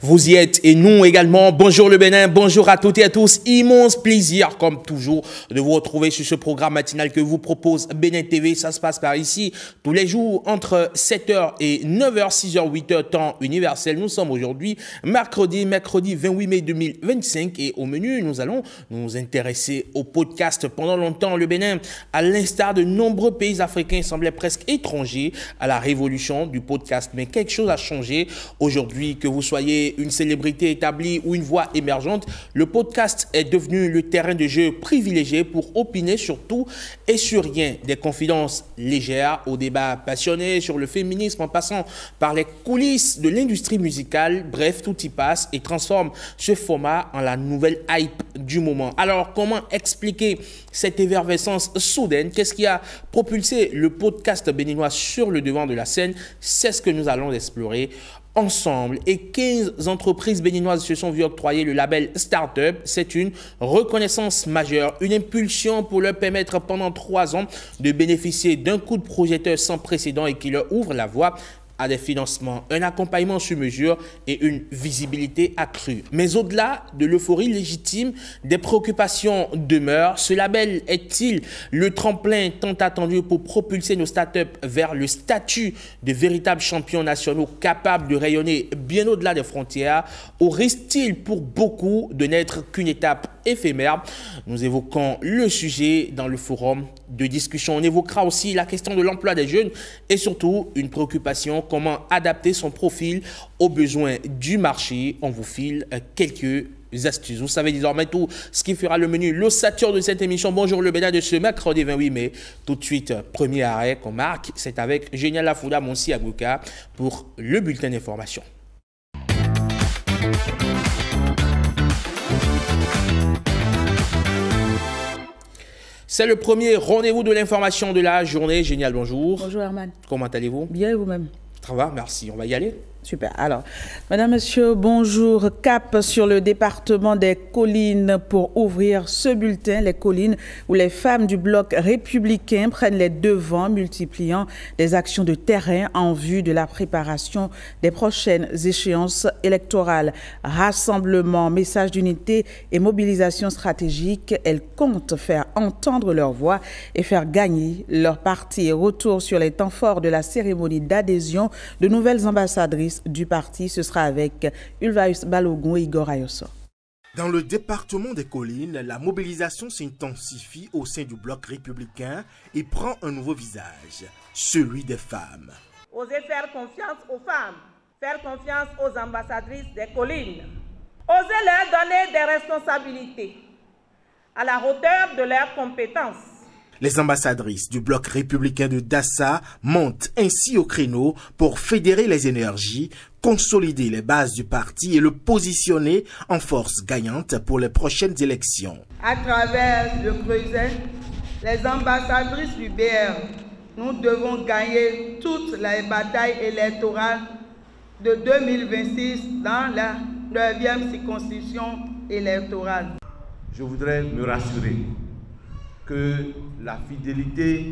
Vous y êtes et nous également. Bonjour le Bénin, bonjour à toutes et à tous. Immense plaisir, comme toujours, de vous retrouver sur ce programme matinal que vous propose Bénin TV. Ça se passe par ici tous les jours entre 7h et 9h, 6h, 8h, temps universel. Nous sommes aujourd'hui mercredi 28 mai 2025 et au menu, nous allons nous intéresser au podcast. Pendant longtemps, le Bénin, à l'instar de nombreux pays africains, semblait presque étranger à la révolution du podcast. Mais quelque chose a changé aujourd'hui, que vous soyez une célébrité établie ou une voix émergente, le podcast est devenu le terrain de jeu privilégié pour opiner sur tout et sur rien. Des confidences légères aux débats passionnés sur le féminisme en passant par les coulisses de l'industrie musicale. Bref, tout y passe et transforme ce format en la nouvelle hype du moment. Alors, comment expliquer cette effervescence soudaine? Qu'est-ce qui a propulsé le podcast béninois sur le devant de la scène? C'est ce que nous allons explorer ensemble. Et 15 entreprises béninoises se sont vues octroyer le label Startup. C'est une reconnaissance majeure, une impulsion pour leur permettre pendant 3 ans de bénéficier d'un coup de projecteur sans précédent et qui leur ouvre la voie à des financements, un accompagnement sur mesure et une visibilité accrue. Mais au-delà de l'euphorie légitime, des préoccupations demeurent. Ce label est-il le tremplin tant attendu pour propulser nos startups vers le statut de véritables champions nationaux capables de rayonner bien au-delà des frontières, ou risque-t-il pour beaucoup de n'être qu'une étape éphémère? Nous évoquons le sujet dans le forum de discussion. On évoquera aussi la question de l'emploi des jeunes et surtout une préoccupation: comment adapter son profil aux besoins du marché. On vous file quelques astuces. Vous savez désormais tout ce qui fera le menu, l'ossature de cette émission. Bonjour le Bénin de ce mercredi 28 mai. Tout de suite, premier arrêt qu'on marque, c'est avec Génial Lafouda Monsi Agouka pour le bulletin d'information. C'est le premier rendez-vous de l'information de la journée. Génial, bonjour. Bonjour Herman. Comment allez-vous? Bien et vous-même? Ça va, merci. On va y aller. Super. Alors, madame, monsieur, bonjour. Cap sur le département des Collines pour ouvrir ce bulletin. Les Collines où les femmes du bloc républicain prennent les devants, multipliant des actions de terrain en vue de la préparation des prochaines échéances électorales. Rassemblement, message d'unité et mobilisation stratégique. Elles comptent faire entendre leur voix et faire gagner leur parti. Retour sur les temps forts de la cérémonie d'adhésion de nouvelles ambassadrices du parti. Ce sera avec Ulvaeus Balogun et Igor Ayoso. Dans le département des Collines, la mobilisation s'intensifie au sein du bloc républicain et prend un nouveau visage, celui des femmes. Osez faire confiance aux femmes, faire confiance aux ambassadrices des Collines. Osez leur donner des responsabilités à la hauteur de leurs compétences. Les ambassadrices du bloc républicain de Dassa montent ainsi au créneau pour fédérer les énergies, consolider les bases du parti et le positionner en force gagnante pour les prochaines élections. À travers le Creuset, les ambassadrices du BR, nous devons gagner toutes les batailles électorales de 2026 dans la 9e circonscription électorale. Je voudrais me rassurer que la fidélité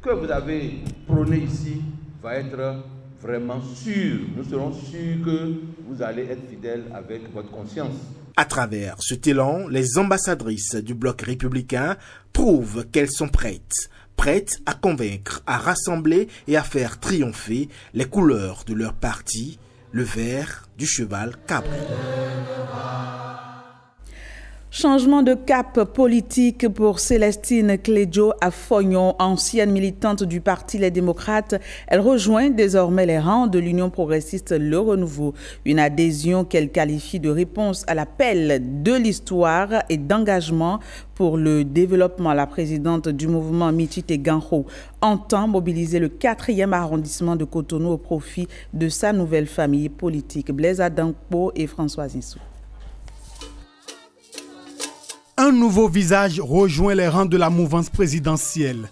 que vous avez prônée ici va être vraiment sûre. Nous serons sûrs que vous allez être fidèles avec votre conscience. À travers cet élan, les ambassadrices du bloc républicain prouvent qu'elles sont prêtes à convaincre, à rassembler et à faire triompher les couleurs de leur parti, le vert du cheval cabré. Changement de cap politique pour Célestine Clédio Afognon, ancienne militante du Parti Les Démocrates. Elle rejoint désormais les rangs de l'Union progressiste Le Renouveau. Une adhésion qu'elle qualifie de réponse à l'appel de l'histoire et d'engagement pour le développement. La présidente du mouvement Michite Ganho entend mobiliser le 4e arrondissement de Cotonou au profit de sa nouvelle famille politique. Blaise Adankpo et François Issou. Un nouveau visage rejoint les rangs de la mouvance présidentielle.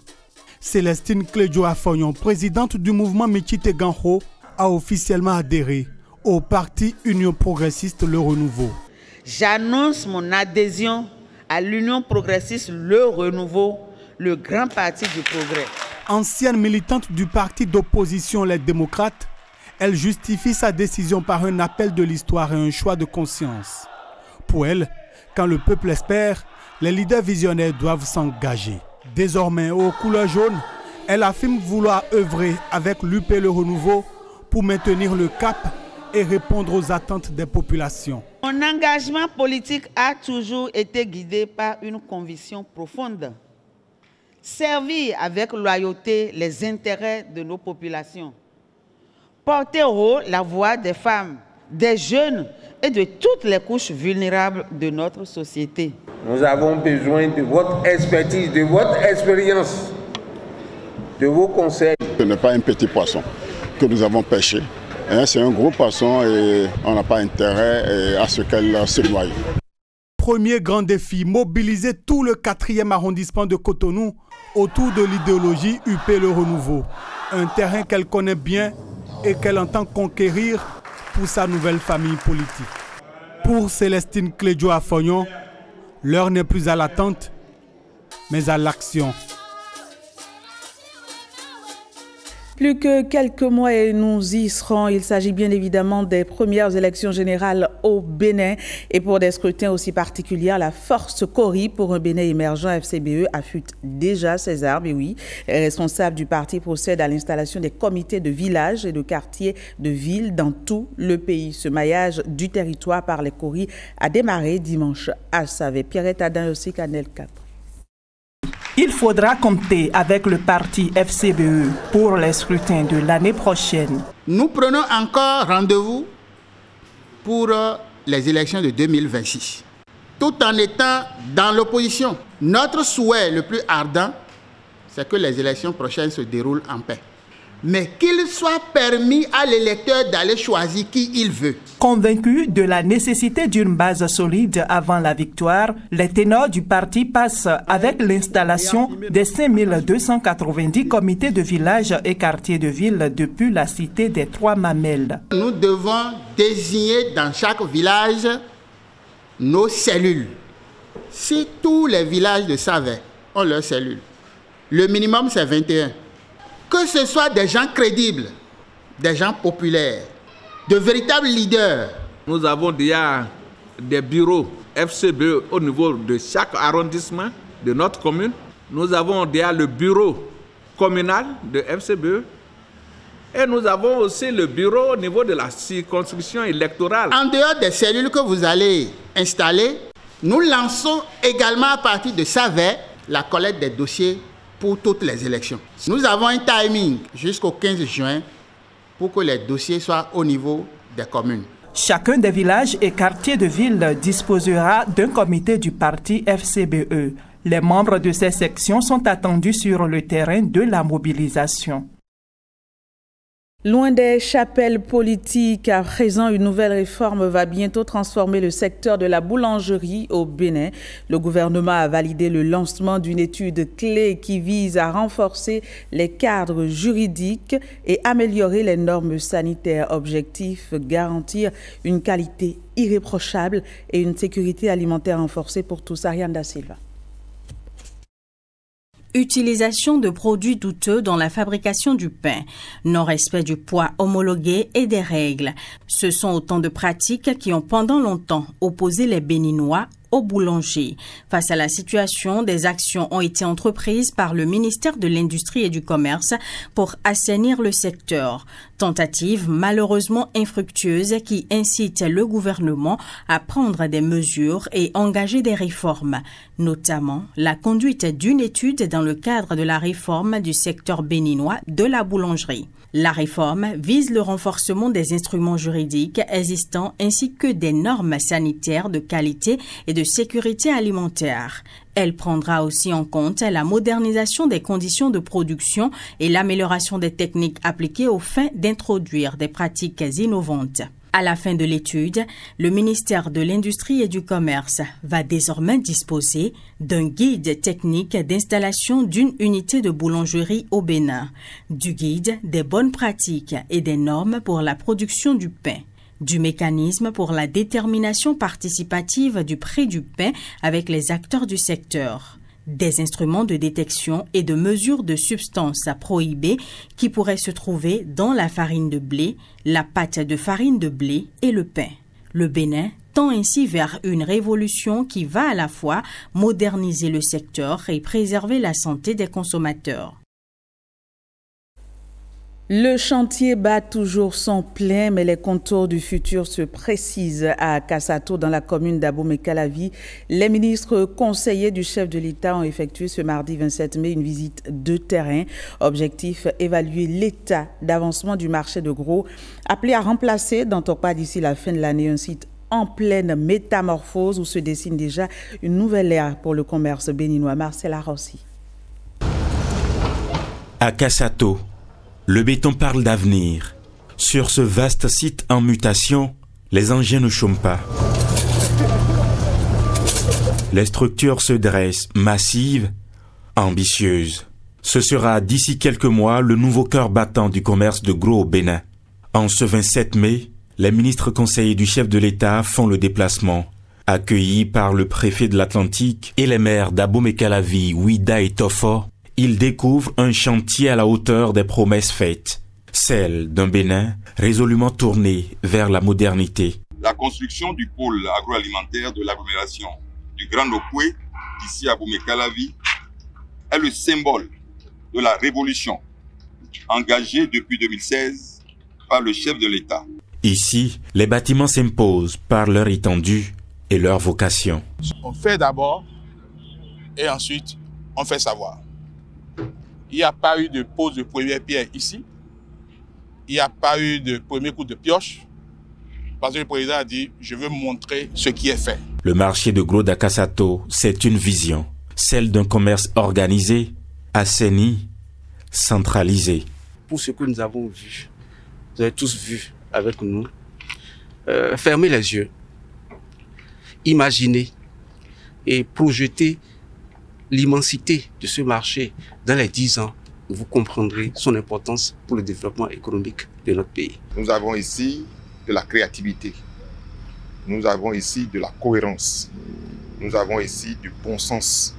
Célestine Clédio Afognon, présidente du mouvement Michite Ganho, a officiellement adhéré au parti Union progressiste Le Renouveau. J'annonce mon adhésion à l'Union progressiste Le Renouveau, le grand parti du progrès. Ancienne militante du parti d'opposition Les Démocrates, Elle justifie sa décision par un appel de l'histoire et un choix de conscience. Pour elle, quand le peuple espère, les leaders visionnaires doivent s'engager. Désormais, aux couleurs jaunes, elle affirme vouloir œuvrer avec l'UP Le Renouveau pour maintenir le cap et répondre aux attentes des populations. Mon engagement politique a toujours été guidé par une conviction profonde. Servir avec loyauté les intérêts de nos populations. Porter haut la voix des femmes, des jeunes et de toutes les couches vulnérables de notre société. Nous avons besoin de votre expertise, de votre expérience, de vos conseils. Ce n'est pas un petit poisson que nous avons pêché. C'est un gros poisson et on n'a pas intérêt à ce qu'elle se noie. Premier grand défi, mobiliser tout le 4e arrondissement de Cotonou autour de l'idéologie UP Le Renouveau. Un terrain qu'elle connaît bien et qu'elle entend conquérir pour sa nouvelle famille politique. Pour Célestine Clédio Afognon, l'heure n'est plus à l'attente, mais à l'action. Plus que quelques mois et nous y serons. Il s'agit bien évidemment des premières élections générales au Bénin. Et pour des scrutins aussi particuliers, la force Cori pour un Bénin émergent FCBE affûte déjà ses armes. Et oui, les responsables du parti procèdent à l'installation des comités de villages et de quartiers de villes dans tout le pays. Ce maillage du territoire par les Cori a démarré dimanche à Savé. Pierrette Adin aussi, Canel 4. Il faudra compter avec le parti FCBE pour les scrutins de l'année prochaine. Nous prenons encore rendez-vous pour les élections de 2026, tout en étant dans l'opposition. Notre souhait le plus ardent, c'est que les élections prochaines se déroulent en paix. Mais qu'il soit permis à l'électeur d'aller choisir qui il veut. Convaincus de la nécessité d'une base solide avant la victoire, les ténors du parti passent avec l'installation des 5290 comités de villages et quartiers de ville depuis la cité des Trois Mamelles. Nous devons désigner dans chaque village nos cellules. Si tous les villages de Savé ont leurs cellules, le minimum c'est 21. Que ce soit des gens crédibles, des gens populaires, de véritables leaders. Nous avons déjà des bureaux FCBE au niveau de chaque arrondissement de notre commune. Nous avons déjà le bureau communal de FCBE. Et nous avons aussi le bureau au niveau de la circonscription électorale. En dehors des cellules que vous allez installer, nous lançons également à partir de Savé la collecte des dossiers pour toutes les élections. Nous avons un timing jusqu'au 15 juin pour que les dossiers soient au niveau des communes. Chacun des villages et quartiers de ville disposera d'un comité du parti FCBE. Les membres de ces sections sont attendus sur le terrain de la mobilisation. Loin des chapelles politiques, à présent, une nouvelle réforme va bientôt transformer le secteur de la boulangerie au Bénin. Le gouvernement a validé le lancement d'une étude clé qui vise à renforcer les cadres juridiques et améliorer les normes sanitaires. Objectif, garantir une qualité irréprochable et une sécurité alimentaire renforcée pour tous. Ariane Da Silva. Utilisation de produits douteux dans la fabrication du pain, non-respect du poids homologué et des règles. Ce sont autant de pratiques qui ont pendant longtemps opposé les Béninois aux boulangers. Face à la situation, des actions ont été entreprises par le ministère de l'Industrie et du Commerce pour assainir le secteur. Tentative malheureusement infructueuse qui incite le gouvernement à prendre des mesures et engager des réformes, notamment la conduite d'une étude dans le cadre de la réforme du secteur béninois de la boulangerie. La réforme vise le renforcement des instruments juridiques existants ainsi que des normes sanitaires de qualité et de sécurité alimentaire. Elle prendra aussi en compte la modernisation des conditions de production et l'amélioration des techniques appliquées aux fins d'introduire des pratiques innovantes. À la fin de l'étude, le ministère de l'Industrie et du Commerce va désormais disposer d'un guide technique d'installation d'une unité de boulangerie au Bénin, du guide des bonnes pratiques et des normes pour la production du pain, du mécanisme pour la détermination participative du prix du pain avec les acteurs du secteur, des instruments de détection et de mesure de substances à prohiber qui pourraient se trouver dans la farine de blé, la pâte de farine de blé et le pain. Le Bénin tend ainsi vers une révolution qui va à la fois moderniser le secteur et préserver la santé des consommateurs. Le chantier bat toujours son plein, mais les contours du futur se précisent à Kassato, dans la commune d'Abomey-Calavi. Les ministres conseillers du chef de l'État ont effectué ce mardi 27 mai une visite de terrain. Objectif, évaluer l'état d'avancement du marché de gros, appelé à remplacer dans Tokpa d'ici la fin de l'année un site en pleine métamorphose où se dessine déjà une nouvelle ère pour le commerce béninois. Marcella Rossi. À Kassato, le béton parle d'avenir. Sur ce vaste site en mutation, les engins ne chôment pas. Les structures se dressent, massives, ambitieuses. Ce sera d'ici quelques mois le nouveau cœur battant du commerce de gros au Bénin. En ce 27 mai, les ministres conseillers du chef de l'État font le déplacement. Accueillis par le préfet de l'Atlantique et les maires d'Abomey-Calavi, Ouida et Tofo, ils découvrent un chantier à la hauteur des promesses faites, celle d'un Bénin résolument tourné vers la modernité. La construction du pôle agroalimentaire de l'agglomération du Grand Okoué, ici à Abomey-Calavi, est le symbole de la révolution engagée depuis 2016 par le chef de l'État. Ici, les bâtiments s'imposent par leur étendue et leur vocation. On fait d'abord et ensuite on fait savoir. Il n'y a pas eu de pose de première pierre ici. Il n'y a pas eu de premier coup de pioche. Parce que le président a dit, je veux montrer ce qui est fait. Le marché de gros d'Akassato, c'est une vision. Celle d'un commerce organisé, assaini, centralisé. Pour ce que nous avons vu, vous avez tous vu avec nous, fermez les yeux, imaginez et projetez l'immensité de ce marché dans les 10 ans, vous comprendrez son importance pour le développement économique de notre pays. Nous avons ici de la créativité, nous avons ici de la cohérence, nous avons ici du bon sens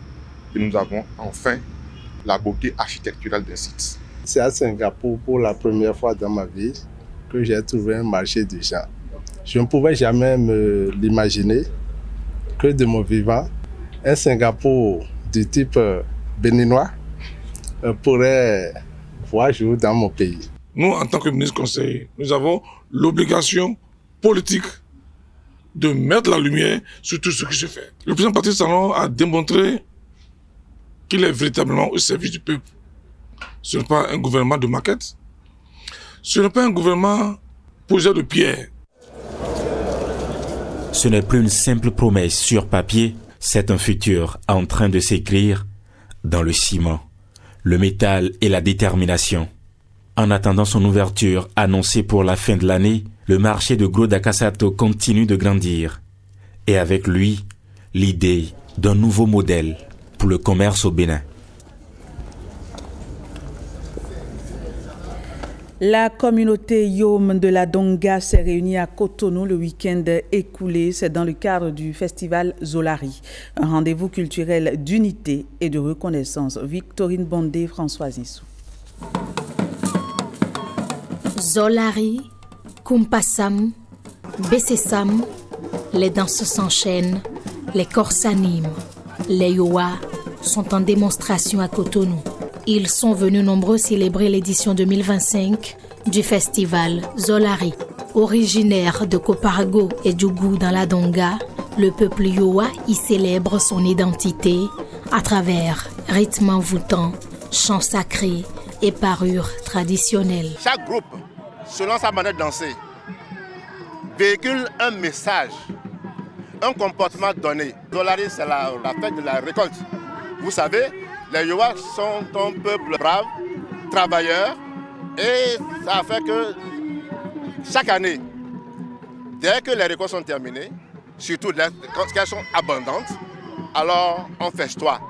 et nous avons enfin la beauté architecturale d'un site. C'est à Singapour pour la première fois dans ma vie que j'ai trouvé un marché de gens. Je ne pouvais jamais me l'imaginer que de mon vivant, un Singapour du type béninois pourrait voir jour dans mon pays. Nous, en tant que ministre conseiller, nous avons l'obligation politique de mettre la lumière sur tout ce qui se fait. Le président Patrice Talon a démontré qu'il est véritablement au service du peuple. Ce n'est pas un gouvernement de maquette, ce n'est pas un gouvernement posé de pierre. Ce n'est plus une simple promesse sur papier, c'est un futur en train de s'écrire dans le ciment, le métal et la détermination. En attendant son ouverture annoncée pour la fin de l'année, le marché de gros d'Akassato continue de grandir. Et avec lui, l'idée d'un nouveau modèle pour le commerce au Bénin. La communauté Yom de la Donga s'est réunie à Cotonou le week-end écoulé. C'est dans le cadre du festival Zolari, un rendez-vous culturel d'unité et de reconnaissance. Victorine Bondé, François Nissou. Zolari, Kumpasam, Bessessam, les danses s'enchaînent, les corps s'animent. Les Yoa sont en démonstration à Cotonou. Ils sont venus nombreux célébrer l'édition 2025 du festival Zolari. Originaire de Koparago et Djougou dans la Donga, le peuple Yoa y célèbre son identité à travers rythmes envoûtants, chants sacrés et parures traditionnelles. Chaque groupe, selon sa manière de danser, véhicule un message, un comportement donné. Zolari, c'est la fête de la récolte. Vous savez, les Yoa sont un peuple brave, travailleur, et ça fait que chaque année, dès que les récoltes sont terminées, surtout quand elles sont abondantes, alors on festoie.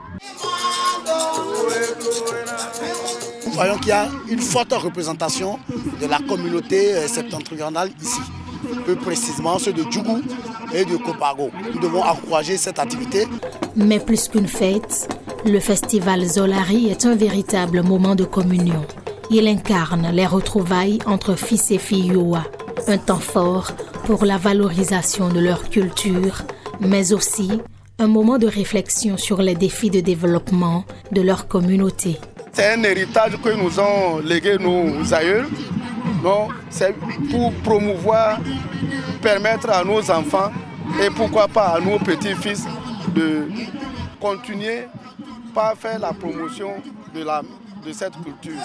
Nous voyons qu'il y a une forte représentation de la communauté septentrionale ici, plus précisément ceux de Djougou et de Koparago. Nous devons encourager cette activité. Mais plus qu'une fête, Le festival Zolari est un véritable moment de communion. Il incarne les retrouvailles entre fils et filles Yoa, un temps fort pour la valorisation de leur culture, mais aussi un moment de réflexion sur les défis de développement de leur communauté. C'est un héritage que nous ont légué nos aïeux. C'est pour promouvoir, permettre à nos enfants et pourquoi pas à nos petits-fils de continuer par faire la promotion de cette culture.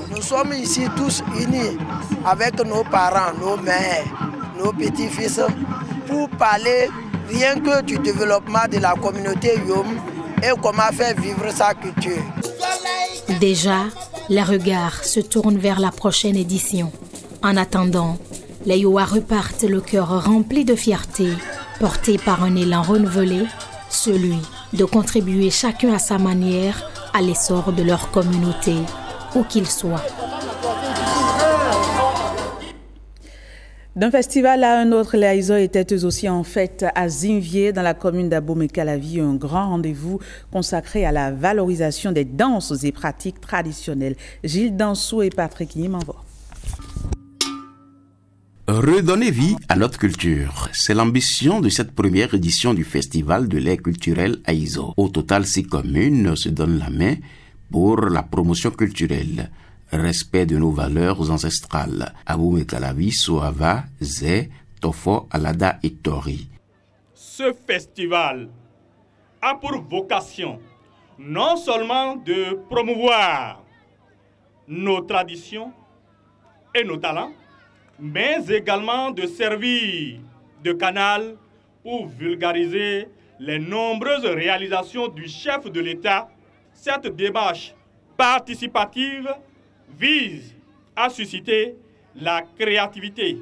Nous sommes ici tous unis avec nos parents, nos mères, nos petits-fils pour parler rien que du développement de la communauté Yom et comment faire vivre sa culture. Déjà, les regards se tournent vers la prochaine édition. En attendant, les Yoa repartent le cœur rempli de fierté, portés par un élan renouvelé, celui de contribuer chacun à sa manière à l'essor de leur communauté, où qu'ils soient. D'un festival à un autre, les Aïzo étaient eux aussi en fête à Zinvier, dans la commune d'Abomey-Calavi, un grand rendez-vous consacré à la valorisation des danses et pratiques traditionnelles. Gilles Dansou et Patrick Nimanvo. Redonner vie à notre culture, c'est l'ambition de cette première édition du festival de l'air culturel Aïzo. Au total, 6 communes se donnent la main pour la promotion culturelle. Respect de nos valeurs ancestrales. Abomey-Calavi, Soava, Zé, Tofo, Alada et Tori. Ce festival a pour vocation non seulement de promouvoir nos traditions et nos talents, mais également de servir de canal pour vulgariser les nombreuses réalisations du chef de l'État. Cette démarche participative vise à susciter la créativité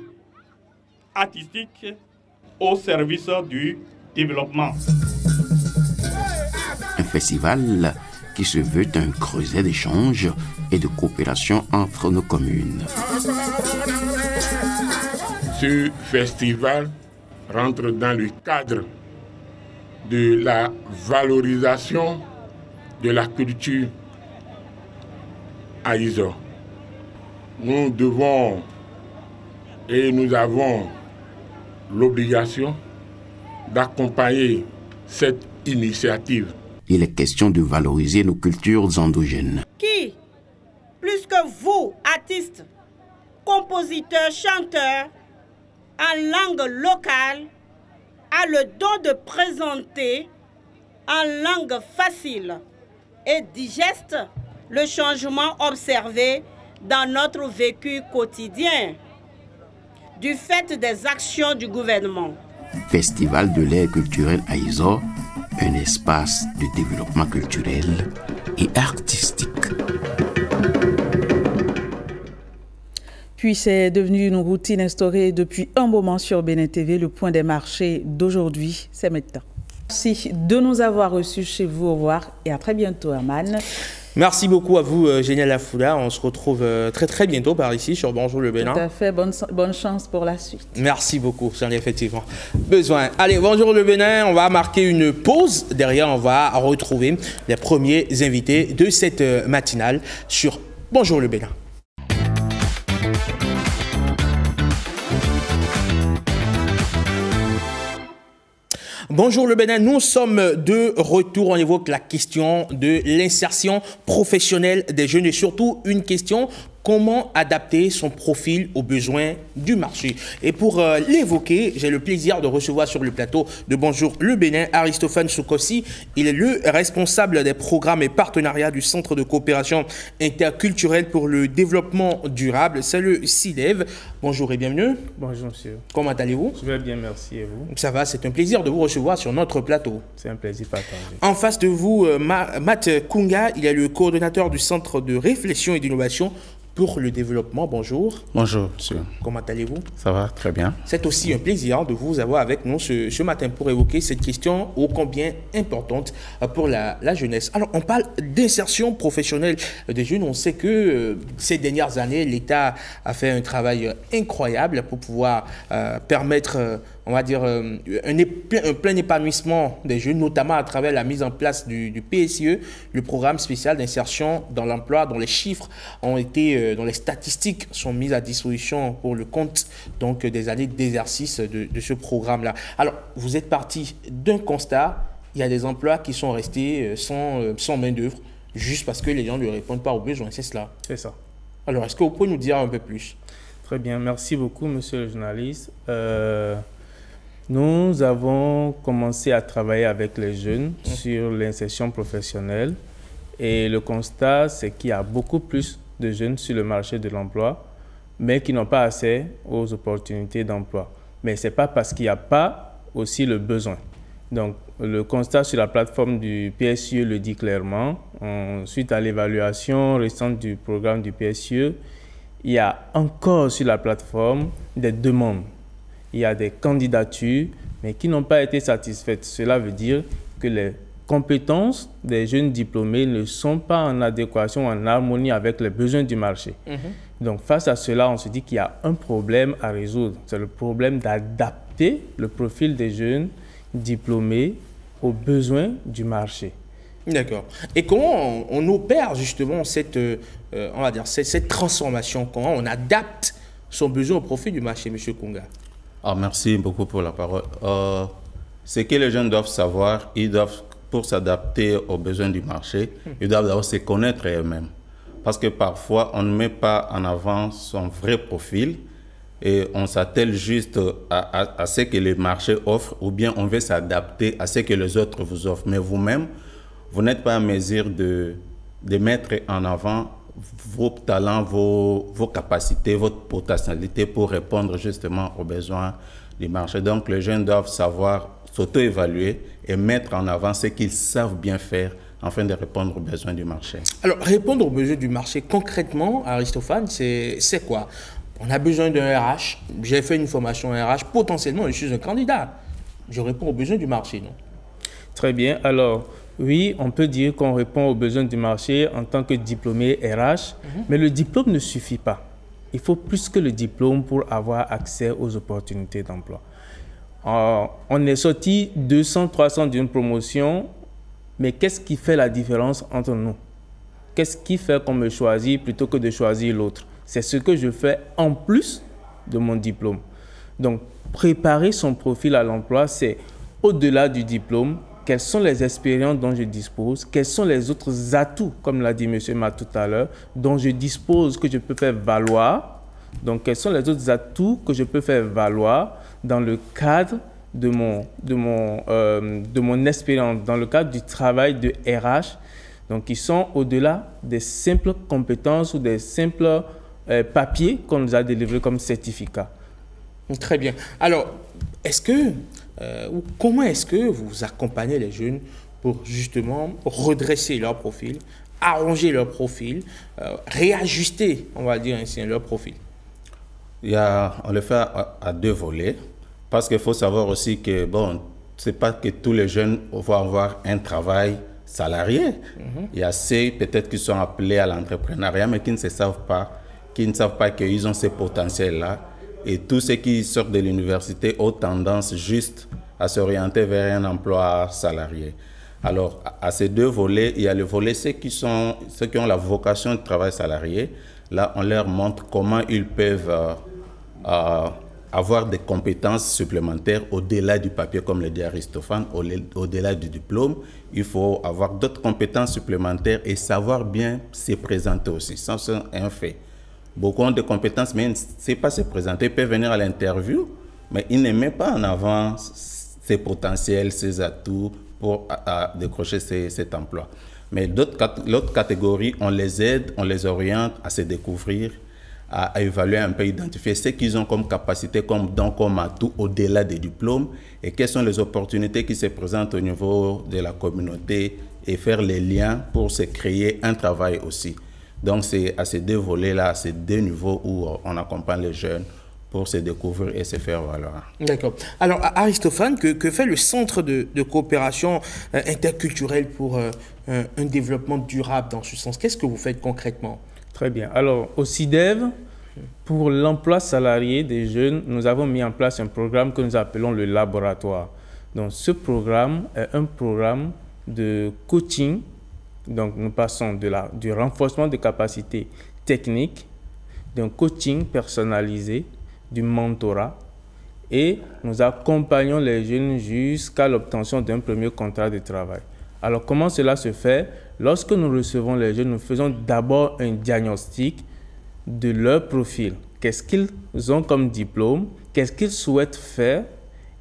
artistique au service du développement. Un festival qui se veut un creuset d'échanges et de coopération entre nos communes. Ce festival rentre dans le cadre de la valorisation de la culture Aïzo. Nous devons et nous avons l'obligation d'accompagner cette initiative. Il est question de valoriser nos cultures endogènes. Qui, plus que vous, artistes, compositeurs, chanteurs, en langue locale, a le don de présenter en langue facile et digeste le changement observé dans notre vécu quotidien du fait des actions du gouvernement. Festival de l'air culturel Aïzo, un espace de développement culturel et artistique. Puis c'est devenu une routine instaurée depuis un moment sur Bénin TV. Le point des marchés d'aujourd'hui, c'est maintenant. Merci de nous avoir reçus chez vous. Au revoir et à très bientôt, Herman. Merci beaucoup à vous, Génial Afouda. On se retrouve très bientôt par ici sur Bonjour le Bénin. Tout à fait. Bonne chance pour la suite. Merci beaucoup. J'en ai effectivement besoin. Allez, Bonjour le Bénin. On va marquer une pause. Derrière, on va retrouver les premiers invités de cette matinale sur Bonjour le Bénin. Bonjour le Bénin, nous sommes de retour. On évoque la question de l'insertion professionnelle des jeunes et surtout une question: comment adapter son profil aux besoins du marché? Et pour l'évoquer, j'ai le plaisir de recevoir sur le plateau de Bonjour le Bénin Aristophane Soukossi. Il est le responsable des programmes et partenariats du Centre de coopération interculturelle pour le développement durable. C'est le CIDEV. Bonjour et bienvenue. Bonjour monsieur. Comment allez-vous? Je vais bien, merci. Et vous? Ça va, c'est un plaisir de vous recevoir sur notre plateau. C'est un plaisir partagé. En face de vous, Matt Kunga, il est le coordonnateur du Centre de réflexion et d'innovation pour le développement. Bonjour. Bonjour, monsieur. Comment allez-vous? Ça va, très bien. C'est aussi un plaisir de vous avoir avec nous ce matin pour évoquer cette question ô combien importante pour la jeunesse. Alors, on parle d'insertion professionnelle des jeunes. On sait que ces dernières années, l'État a fait un travail incroyable pour pouvoir permettre on va dire, un plein épanouissement des jeunes, notamment à travers la mise en place du PSE, le programme spécial d'insertion dans l'emploi, dont les chiffres ont été, dont les statistiques sont mises à disposition pour le compte donc, des années d'exercice de ce programme-là. Alors, vous êtes parti d'un constat, il y a des emplois qui sont restés sans main-d'œuvre, juste parce que les gens ne répondent pas aux besoins, c'est cela? C'est ça. Alors, est-ce que vous pouvez nous dire un peu plus? Très bien, merci beaucoup, monsieur le journaliste. Nous avons commencé à travailler avec les jeunes sur l'insertion professionnelle et le constat, c'est qu'il y a beaucoup plus de jeunes sur le marché de l'emploi, mais qui n'ont pas accès aux opportunités d'emploi. Mais ce n'est pas parce qu'il n'y a pas aussi le besoin. Donc, le constat sur la plateforme du PSE le dit clairement. Suite à l'évaluation récente du programme du PSE, il y a encore sur la plateforme des demandes. Il y a des candidatures, mais qui n'ont pas été satisfaites. Cela veut dire que les compétences des jeunes diplômés ne sont pas en adéquation, en harmonie avec les besoins du marché. Donc, face à cela, on se dit qu'il y a un problème à résoudre. C'est le problème d'adapter le profil des jeunes diplômés aux besoins du marché. D'accord. Et comment on opère justement cette, on va dire, cette transformation? Comment on adapte son besoin au profil du marché, M. Kunga? Merci beaucoup pour la parole. Ce que les jeunes doivent savoir, ils doivent, pour s'adapter aux besoins du marché, ils doivent d'abord se connaître eux-mêmes. Parce que parfois, on ne met pas en avant son vrai profil et on s'attelle juste à ce que le marché offre ou bien on veut s'adapter à ce que les autres vous offrent. Mais vous-même, vous n'êtes pas en mesure de mettre en avant vos talents, vos capacités, votre potentialité pour répondre justement aux besoins du marché. Donc, les jeunes doivent savoir s'auto-évaluer et mettre en avant ce qu'ils savent bien faire afin de répondre aux besoins du marché. Alors, répondre aux besoins du marché, concrètement, Aristophane, c'est quoi? On a besoin d'un RH, j'ai fait une formation RH, potentiellement, je suis un candidat. Je réponds aux besoins du marché, non? Très bien. Alors, oui, on peut dire qu'on répond aux besoins du marché en tant que diplômé RH, mais le diplôme ne suffit pas. Il faut plus que le diplôme pour avoir accès aux opportunités d'emploi. On est sorti 200, 300 d'une promotion, mais qu'est-ce qui fait la différence entre nous? Qu'est-ce qui fait qu'on me choisit plutôt que de choisir l'autre? C'est ce que je fais en plus de mon diplôme. Donc, préparer son profil à l'emploi, c'est au-delà du diplôme, quelles sont les expériences dont je dispose, quels sont les autres atouts, comme l'a dit M. Matt tout à l'heure, dont je dispose, que je peux faire valoir. Donc, quels sont les autres atouts que je peux faire valoir dans le cadre de mon expérience, dans le cadre du travail de RH, donc qui sont au-delà des simples compétences ou des simples papiers qu'on nous a délivrés comme certificat. Très bien. Alors, est-ce que, comment est-ce que vous accompagnez les jeunes pour justement redresser leur profil, arranger leur profil, réajuster, on va dire ainsi, leur profil? On le fait à deux volets, parce qu'il faut savoir aussi que, bon, ce n'est pas que tous les jeunes vont avoir un travail salarié. Il y a ceux peut-être qui sont appelés à l'entrepreneuriat, mais qui ne savent pas qu'ils ont ce potentiel-là. Et tous ceux qui sortent de l'université ont tendance juste à s'orienter vers un emploi salarié. Alors, à ces deux volets, il y a le volet ceux qui ont la vocation de travail salarié. Là, on leur montre comment ils peuvent avoir des compétences supplémentaires au-delà du papier, comme le dit Aristophane, au-delà du diplôme. Il faut avoir d'autres compétences supplémentaires et savoir bien se présenter aussi. Ça, c'est un fait. Beaucoup ont des compétences, mais ils ne savent pas se présenter. Ils peuvent venir à l'interview, mais ils ne mettent pas en avant ses potentiels, ses atouts pour décrocher cet emploi. Mais l'autre catégorie, on les aide, on les oriente à se découvrir, à évaluer un peu, identifier ce qu'ils ont comme capacité, comme don, comme atout au-delà des diplômes et quelles sont les opportunités qui se présentent au niveau de la communauté et faire les liens pour se créer un travail aussi. Donc, c'est à ces deux volets-là, à ces deux niveaux où on accompagne les jeunes pour se découvrir et se faire valoir. D'accord. Alors, Aristophane, que fait le Centre de coopération interculturelle pour un développement durable dans ce sens? Qu'est-ce que vous faites concrètement? Très bien. Alors, au CIDEV, Pour l'emploi salarié des jeunes, nous avons mis en place un programme que nous appelons le laboratoire. Donc, ce programme est un programme de coaching. Donc, nous passons du renforcement de capacités techniques, d'un coaching personnalisé, du mentorat, et nous accompagnons les jeunes jusqu'à l'obtention d'un premier contrat de travail. Alors, comment cela se fait? Lorsque nous recevons les jeunes, nous faisons d'abord un diagnostic de leur profil. Qu'est-ce qu'ils ont comme diplôme? Qu'est-ce qu'ils souhaitent faire?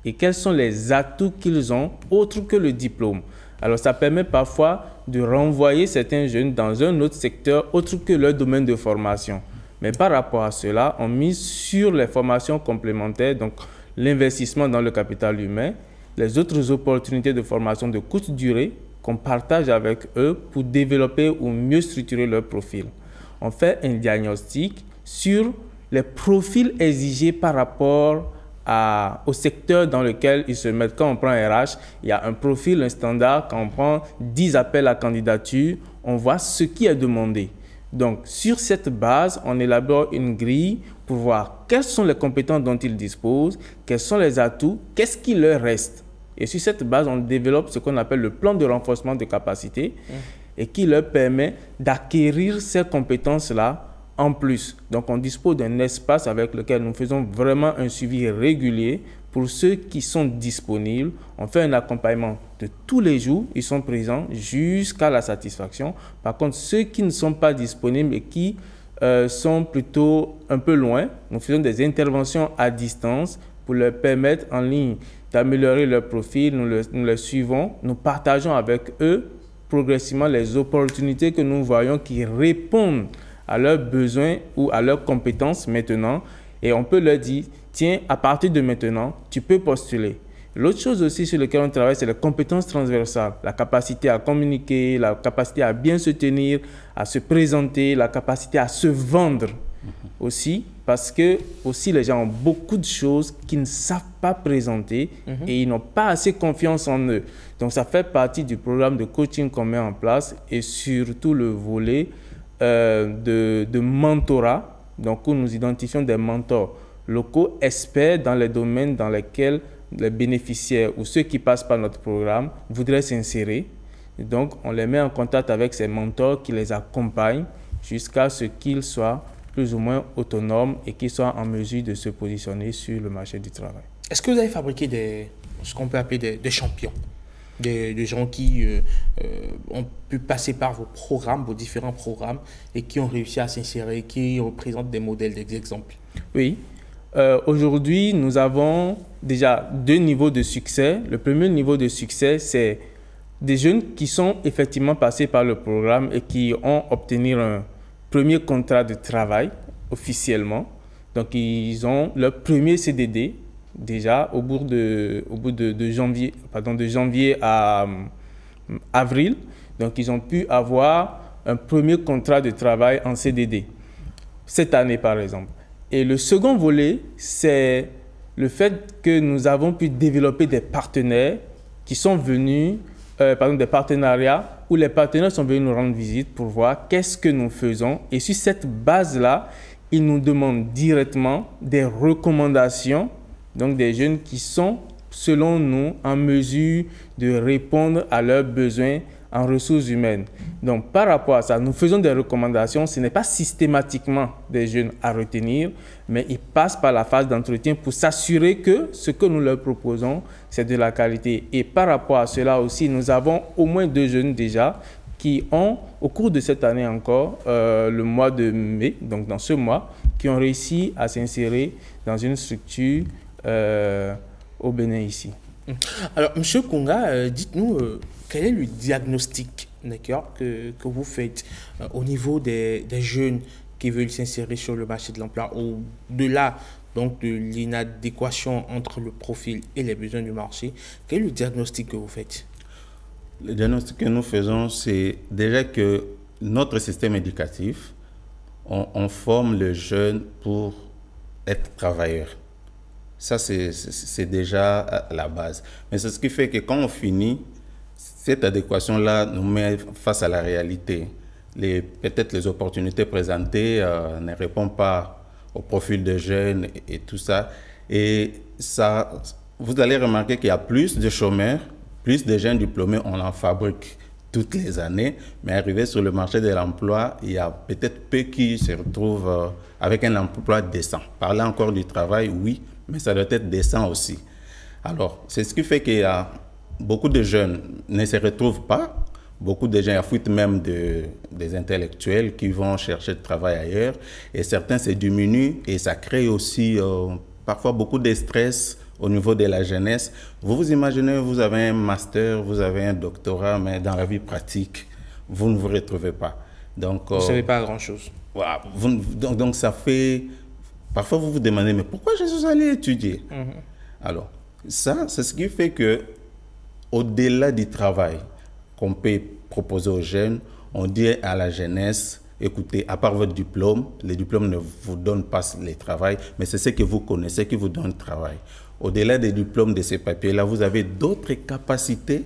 Et quels sont les atouts qu'ils ont autres que le diplôme? Alors, ça permet parfois de renvoyer certains jeunes dans un autre secteur autre que leur domaine de formation. Mais par rapport à cela, on mise sur les formations complémentaires, donc l'investissement dans le capital humain, les autres opportunités de formation de courte durée qu'on partage avec eux pour développer ou mieux structurer leur profil. On fait un diagnostic sur les profils exigés par rapport au secteur dans lequel ils se mettent. Quand on prend RH, il y a un profil, un standard. Quand on prend 10 appels à candidature, on voit ce qui est demandé. Donc, sur cette base, on élabore une grille pour voir quelles sont les compétences dont ils disposent, quels sont les atouts, qu'est-ce qui leur reste. Et sur cette base, on développe ce qu'on appelle le plan de renforcement de capacité et qui leur permet d'acquérir ces compétences-là en plus. Donc, on dispose d'un espace avec lequel nous faisons vraiment un suivi régulier. Pour ceux qui sont disponibles, on fait un accompagnement de tous les jours. Ils sont présents jusqu'à la satisfaction. Par contre, ceux qui ne sont pas disponibles et qui sont plutôt un peu loin, nous faisons des interventions à distance pour leur permettre en ligne d'améliorer leur profil. Nous les suivons, nous partageons avec eux progressivement les opportunités que nous voyons qui répondent à leurs besoins ou à leurs compétences maintenant. Et on peut leur dire, tiens, à partir de maintenant, tu peux postuler. L'autre chose aussi sur laquelle on travaille, c'est les compétences transversales. La capacité à communiquer, la capacité à bien se tenir, à se présenter, la capacité à se vendre aussi. Parce que aussi les gens ont beaucoup de choses qu'ils ne savent pas présenter et ils n'ont pas assez confiance en eux. Donc ça fait partie du programme de coaching qu'on met en place et surtout le volet de mentorat, donc où nous identifions des mentors locaux, experts dans les domaines dans lesquels les bénéficiaires ou ceux qui passent par notre programme voudraient s'insérer. Donc, on les met en contact avec ces mentors qui les accompagnent jusqu'à ce qu'ils soient plus ou moins autonomes et qu'ils soient en mesure de se positionner sur le marché du travail. Est-ce que vous avez fabriqué ce qu'on peut appeler des champions? Des gens qui ont pu passer par vos programmes, vos différents programmes, et qui ont réussi à s'insérer, qui représentent des modèles, des exemples? Oui. Aujourd'hui, nous avons déjà 2 niveaux de succès. Le premier niveau de succès, c'est des jeunes qui sont effectivement passés par le programme et qui ont obtenu un premier contrat de travail officiellement. Donc, ils ont leur premier CDD. Déjà, au bout de janvier à avril, donc ils ont pu avoir un premier contrat de travail en CDD, cette année par exemple. Et le second volet, c'est le fait que nous avons pu développer des partenaires qui sont venus, des partenariats où les partenaires sont venus nous rendre visite pour voir qu'est-ce que nous faisons. Et sur cette base-là, ils nous demandent directement des recommandations. Donc, des jeunes qui sont, selon nous, en mesure de répondre à leurs besoins en ressources humaines. Donc, par rapport à ça, nous faisons des recommandations. Ce n'est pas systématiquement des jeunes à retenir, mais ils passent par la phase d'entretien pour s'assurer que ce que nous leur proposons, c'est de la qualité. Et par rapport à cela aussi, nous avons au moins 2 jeunes déjà qui ont, au cours de cette année encore, le mois de mai, donc dans ce mois, qui ont réussi à s'insérer dans une structure au Bénin ici. Alors, M. Konga, dites-nous, quel est le diagnostic que vous faites au niveau des jeunes qui veulent s'insérer sur le marché de l'emploi, au-delà donc de l'inadéquation entre le profil et les besoins du marché? Quel est le diagnostic que vous faites? Le diagnostic que nous faisons, c'est déjà que notre système éducatif, on forme les jeunes pour être travailleurs. Ça, c'est déjà la base. Mais c'est ce qui fait que quand on finit, cette adéquation-là nous met face à la réalité. Peut-être les opportunités présentées ne répondent pas au profil des jeunes et tout ça. Et ça, vous allez remarquer qu'il y a plus de chômeurs, plus de jeunes diplômés, on en fabrique toutes les années, mais arrivé sur le marché de l'emploi, il y a peut-être peu qui se retrouvent avec un emploi décent. Parler encore du travail, oui, mais ça doit être décent aussi. Alors, c'est ce qui fait qu'il y a beaucoup de jeunes ne se retrouvent pas. Beaucoup de gens fuient même des intellectuels qui vont chercher de travail ailleurs. Et certains se diminuent et ça crée aussi parfois beaucoup de stress au niveau de la jeunesse. Vous vous imaginez, vous avez un master, vous avez un doctorat, mais dans la vie pratique, vous ne vous retrouvez pas. Donc, vous ne savez pas grand-chose. Voilà, donc ça fait... Parfois, vous vous demandez, mais pourquoi je suis allé étudier? Alors, ça, c'est ce qui fait que, au-delà du travail qu'on peut proposer aux jeunes, on dit à la jeunesse, écoutez, à part votre diplôme, les diplômes ne vous donnent pas le travail, mais c'est ce que vous connaissez qui vous donne le travail. Au-delà des diplômes de ces papiers-là, vous avez d'autres capacités.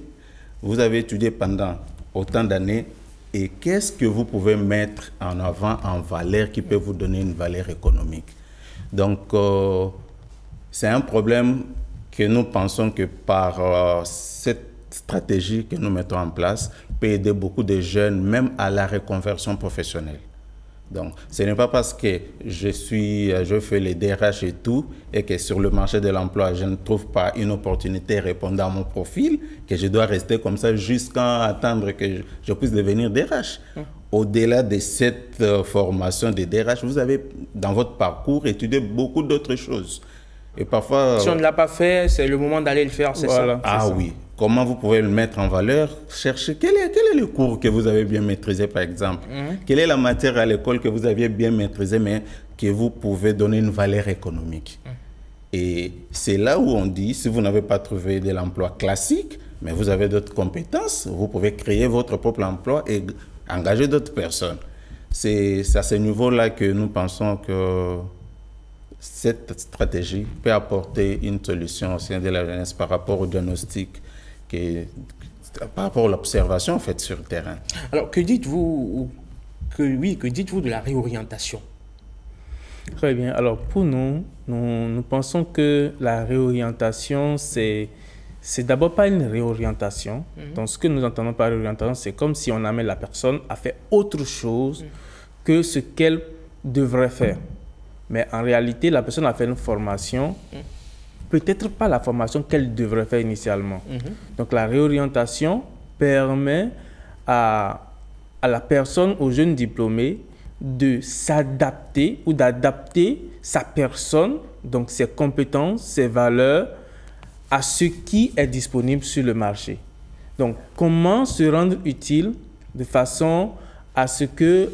Vous avez étudié pendant autant d'années. Et qu'est-ce que vous pouvez mettre en avant, en valeur, qui peut vous donner une valeur économique? Donc, c'est un problème que nous pensons que par cette stratégie que nous mettons en place, peut aider beaucoup de jeunes, même à la reconversion professionnelle. Donc, ce n'est pas parce que je fais les DRH et tout, et que sur le marché de l'emploi, je ne trouve pas une opportunité répondant à mon profil, que je dois rester comme ça jusqu'à attendre que je puisse devenir DRH. Au-delà de cette formation de DRH, vous avez, dans votre parcours, étudié beaucoup d'autres choses. Et parfois... Si on ne l'a pas fait, c'est le moment d'aller le faire, c'est ça? Ah oui. Comment vous pouvez le mettre en valeur? Cherchez quel est le cours que vous avez bien maîtrisé, par exemple. Quelle est la matière à l'école que vous aviez bien maîtrisée, mais que vous pouvez donner une valeur économique. Et c'est là où on dit, si vous n'avez pas trouvé de l'emploi classique, mais vous avez d'autres compétences, vous pouvez créer votre propre emploi et engager d'autres personnes. C'est à ce niveau-là que nous pensons que cette stratégie peut apporter une solution au sein de la jeunesse par rapport au diagnostic, par rapport à l'observation faite sur le terrain. Alors, que dites-vous de la réorientation? Très bien. Alors, pour nous pensons que la réorientation, c'est d'abord pas une réorientation. Donc, ce que nous entendons par réorientation, c'est comme si on amène la personne à faire autre chose que ce qu'elle devrait faire. Mais en réalité, la personne a fait une formation, peut-être pas la formation qu'elle devrait faire initialement. Donc la réorientation permet à la personne, au jeune diplômé, de s'adapter ou d'adapter sa personne, donc ses compétences, ses valeurs, à ce qui est disponible sur le marché. Donc comment se rendre utile de façon à ce que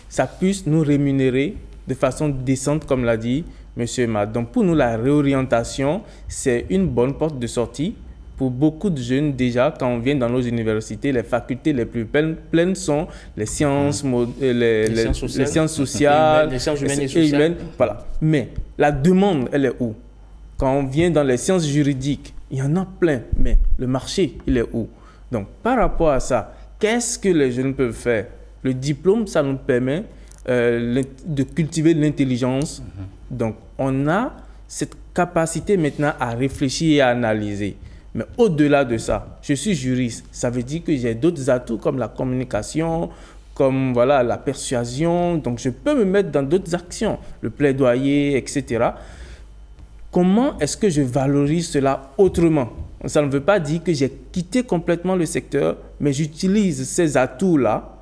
ça puisse nous rémunérer de façon décente, comme l'a dit M. Matt. Donc pour nous, la réorientation, c'est une bonne porte de sortie. Pour beaucoup de jeunes, déjà, quand on vient dans nos universités, les facultés les plus pleines sont les sciences, les sciences sociales, les sciences humaines et sociales. Voilà. Mais la demande, elle est où? Quand on vient dans les sciences juridiques, il y en a plein, mais le marché, il est où? Donc par rapport à ça, qu'est-ce que les jeunes peuvent faire? Le diplôme, ça nous permet de cultiver l'intelligence. Donc, on a cette capacité maintenant à réfléchir et à analyser. Mais au-delà de ça, je suis juriste. Ça veut dire que j'ai d'autres atouts comme la communication, comme voilà, la persuasion. Donc, je peux me mettre dans d'autres actions, le plaidoyer, etc. Comment est-ce que je valorise cela autrement? Ça ne veut pas dire que j'ai quitté complètement le secteur, mais j'utilise ces atouts-là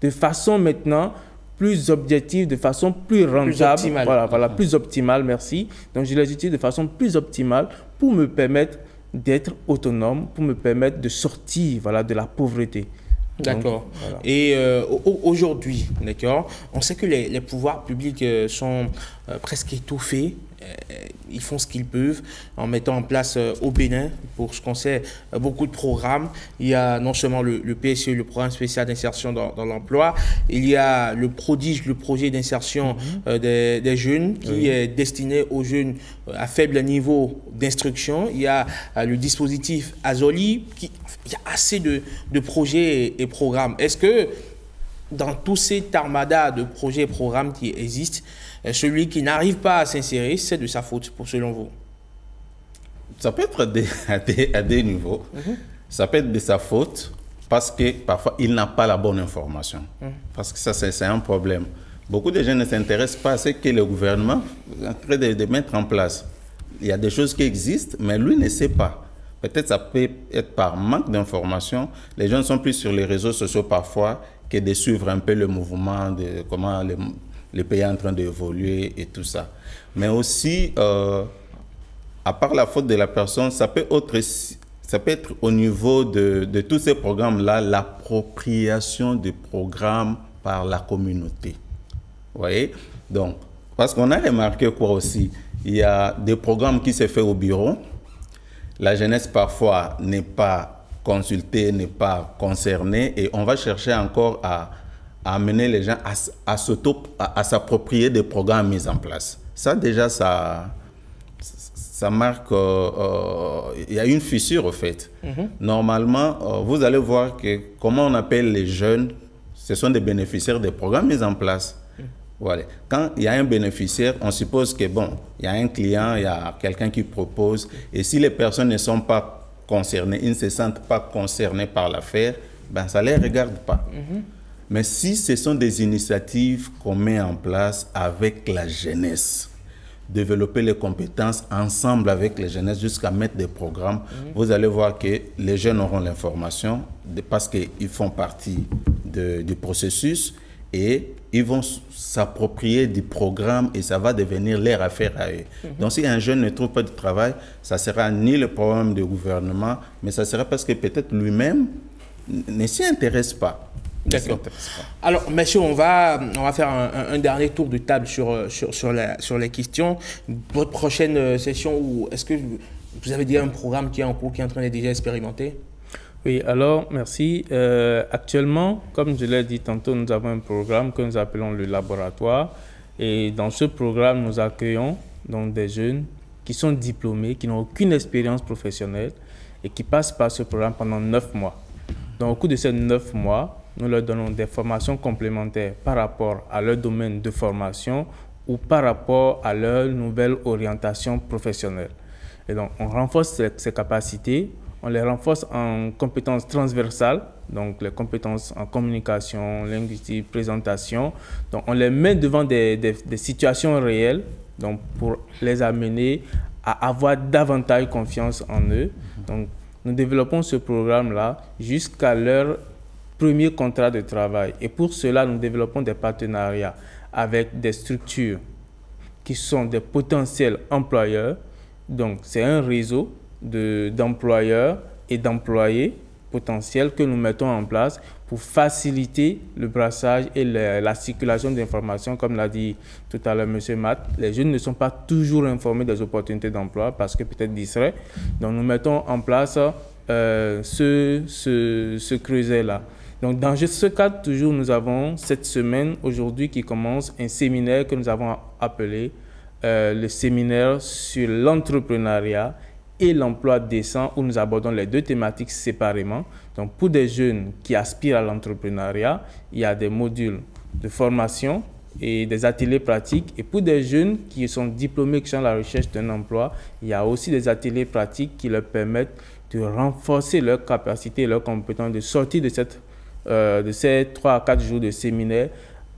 de façon maintenant plus objective, de façon plus rentable, plus optimale. Voilà, plus optimale, merci. Donc, je les utilise de façon plus optimale pour me permettre d'être autonome, pour me permettre de sortir de la pauvreté. D'accord. Voilà. Et aujourd'hui, d'accord, on sait que les pouvoirs publics sont presque étouffés. Ils font ce qu'ils peuvent en mettant en place au Bénin, pour ce qu'on sait, beaucoup de programmes. Il y a non seulement le PSE, le programme spécial d'insertion dans l'emploi, il y a le prodige, le projet d'insertion des jeunes qui est destiné aux jeunes à faible niveau d'instruction. Il y a le dispositif Azoli, il y a assez de projets et programmes. Est-ce que dans tous ces tarmadas de projets et programmes qui existent, celui qui n'arrive pas à s'insérer, c'est de sa faute, selon vous? Ça peut être à des niveaux. Ça peut être de sa faute parce que parfois, il n'a pas la bonne information. Parce que ça, c'est un problème. Beaucoup de gens ne s'intéressent pas à ce que le gouvernement est en train de mettre en place. Il y a des choses qui existent, mais lui ne sait pas. Peut-être ça peut être par manque d'information. Les gens sont plus sur les réseaux sociaux parfois que de suivre un peu le mouvement, de comment le pays est en train d'évoluer et tout ça. Mais aussi, à part la faute de la personne, ça peut être au niveau de tous ces programmes-là, l'appropriation des programmes par la communauté. Vous voyez? Donc, parce qu'on a remarqué quoi aussi? Il y a des programmes qui se font au bureau. La jeunesse, parfois, n'est pas consultée, n'est pas concernée. Et on va chercher encore à amener les gens à s'approprier des programmes mis en place. Ça, déjà, ça marque... il y a une fissure, au fait. Normalement, vous allez voir que comment on appelle les jeunes, ce sont des bénéficiaires des programmes mis en place. Voilà. Quand il y a un bénéficiaire, on suppose que bon, il y a un client, il y a quelqu'un qui propose, et si les personnes ne sont pas concernées, ils ne se sentent pas concernés par l'affaire, ben ça ne les regarde pas. Mais si ce sont des initiatives qu'on met en place avec la jeunesse, développer les compétences ensemble avec les jeunesses jusqu'à mettre des programmes, vous allez voir que les jeunes auront l'information parce qu'ils font partie du processus et ils vont s'approprier du programme et ça va devenir leur affaire à eux. Donc si un jeune ne trouve pas de travail, ça ne sera ni le problème du gouvernement, mais ça sera parce que peut-être lui-même ne s'y intéresse pas. D'accord. Alors, messieurs, on va faire un dernier tour de table sur les questions. Votre prochaine session, est-ce que vous avez déjà un programme qui est en cours, qui est en train d'être déjà expérimenté? Oui, alors, merci. Actuellement, comme je l'ai dit tantôt, nous avons un programme que nous appelons le laboratoire. Et dans ce programme, nous accueillons donc des jeunes qui sont diplômés, qui n'ont aucune expérience professionnelle et qui passent par ce programme pendant 9 mois. Donc, au cours de ces 9 mois, nous leur donnons des formations complémentaires par rapport à leur domaine de formation ou par rapport à leur nouvelle orientation professionnelle. Et donc, on renforce ces capacités, on les renforce en compétences transversales, donc les compétences en communication, linguistique, présentation. Donc, on les met devant des situations réelles donc pour les amener à avoir davantage confiance en eux. Donc, nous développons ce programme-là jusqu'à leur premier contrat de travail. Et pour cela, nous développons des partenariats avec des structures qui sont des potentiels employeurs. Donc, c'est un réseau d'employeurs et d'employés potentiels que nous mettons en place pour faciliter le brassage et la circulation d'informations. Comme l'a dit tout à l'heure M. Matt, les jeunes ne sont pas toujours informés des opportunités d'emploi parce que peut-être distraits. Donc, nous mettons en place ce creuset-là. Donc, dans ce cadre, toujours, nous avons cette semaine, aujourd'hui, qui commence un séminaire que nous avons appelé le séminaire sur l'entrepreneuriat et l'emploi décent, où nous abordons les deux thématiques séparément. Donc, pour des jeunes qui aspirent à l'entrepreneuriat, il y a des modules de formation et des ateliers pratiques. Et pour des jeunes qui sont diplômés, qui sont à la recherche d'un emploi, il y a aussi des ateliers pratiques qui leur permettent de renforcer leurs capacités et leurs compétences, de sortir de ces 3 à 4 jours de séminaire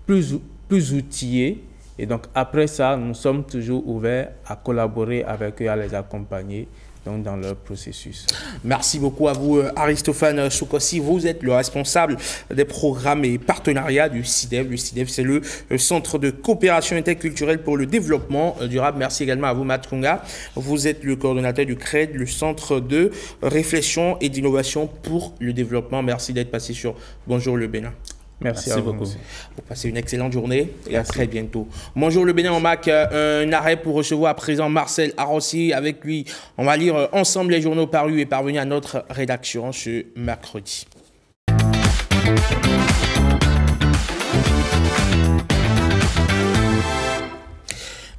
plus outillés. Et donc, après ça, nous sommes toujours ouverts à collaborer avec eux, à les accompagner donc, dans leur processus. Merci beaucoup à vous, Aristophane Soukossi. Vous êtes le responsable des programmes et partenariats du CIDEV. Le CIDEV, c'est le Centre de coopération interculturelle pour le développement durable. Merci également à vous, Matt Kunga. Vous êtes le coordonnateur du CRED, le Centre de réflexion et d'innovation pour le développement. Merci d'être passé sur Bonjour le Bénin. Merci à vous beaucoup. Vous passez une excellente journée et à très bientôt. Bonjour le Bénin, on marque un arrêt pour recevoir à présent Marcel Arossi. Avec lui, on va lire ensemble les journaux parus et parvenus à notre rédaction ce mercredi.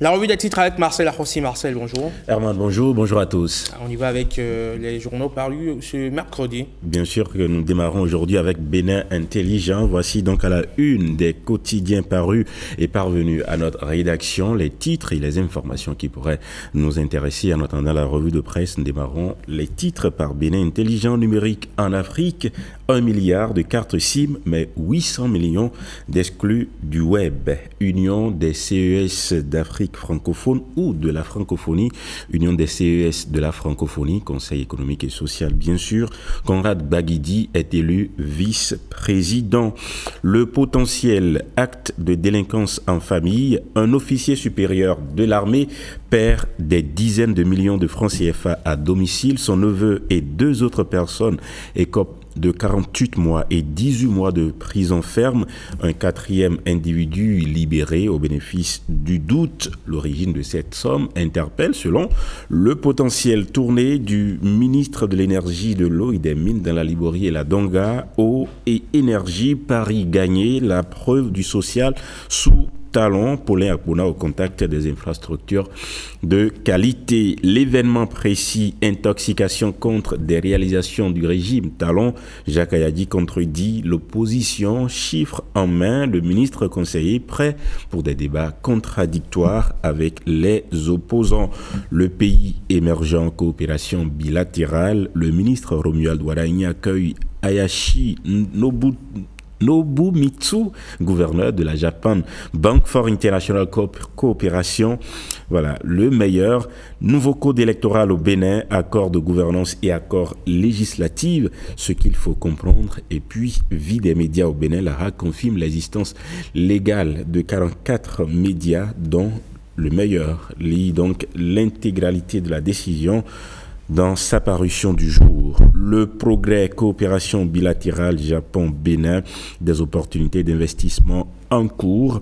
La revue des titres avec Marcel Arrossi. Marcel, bonjour. Herman, bonjour, bonjour à tous. On y va avec les journaux parus ce mercredi. Bien sûr que nous démarrons aujourd'hui avec Bénin Intelligent. Voici donc à la une des quotidiens parus et parvenus à notre rédaction les titres et les informations qui pourraient nous intéresser. En attendant la revue de presse, nous démarrons les titres par Bénin Intelligent. Numérique en Afrique, 1 milliard de cartes SIM, mais 800 millions d'exclus du web. Union des CES d'Afrique francophone ou de la francophonie, Union des CES de la francophonie, Conseil économique et social bien sûr. Conrad Baguidi est élu vice-président. Le potentiel acte de délinquance en famille, un officier supérieur de l'armée perd des dizaines de millions de francs CFA à domicile. Son neveu et 2 autres personnes écopent de 48 mois et 18 mois de prison ferme. Un 4e individu libéré au bénéfice du doute. L'origine de cette somme interpelle selon le potentiel tourné du ministre de l'énergie, de l'eau et des mines dans la Liborie et la Donga. Eau et énergie, Paris gagné, la preuve du social sous talon, Paulin Akpona au contact des infrastructures de qualité. L'événement précis, intoxication contre des réalisations du régime talon. Jacques Ayadi contredit l'opposition, chiffres en main, le ministre conseiller prêt pour des débats contradictoires avec les opposants. Le pays émergent en coopération bilatérale, le ministre Romuald Wadaini accueille Hayashi Nobumitsu, gouverneur de la Japan Bank for International Coopération. Voilà, le meilleur. Nouveau code électoral au Bénin, accord de gouvernance et accord législatif, ce qu'il faut comprendre. Et puis, vie des médias au Bénin, la RAC confirme l'existence légale de 44 médias, dont le meilleur lit donc l'intégralité de la décision dans sa parution du jour. Le progrès, coopération bilatérale Japon-Bénin, des opportunités d'investissement en cours.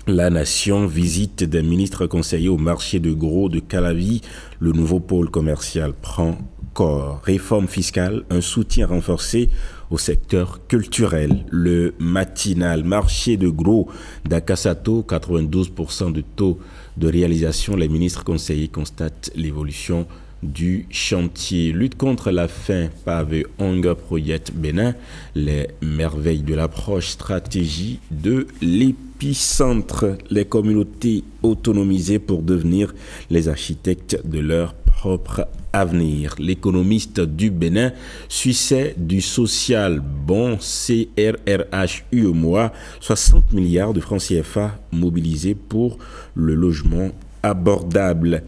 La Nation, visite des ministres conseillers au marché de gros de Calavi. Le nouveau pôle commercial prend corps. Réforme fiscale, un soutien renforcé au secteur culturel. Le matinal, marché de gros d'Akasato, 92% de taux de réalisation. Les ministres conseillers constatent l'évolution du chantier. Lutte contre la faim, PAVE Hunger Project Bénin, les merveilles de l'approche, stratégie de l'épicentre, les communautés autonomisées pour devenir les architectes de leur propre avenir. L'économiste du Bénin, succès du social bon CRRH UEMOA, 60 milliards de francs CFA mobilisés pour le logement abordable.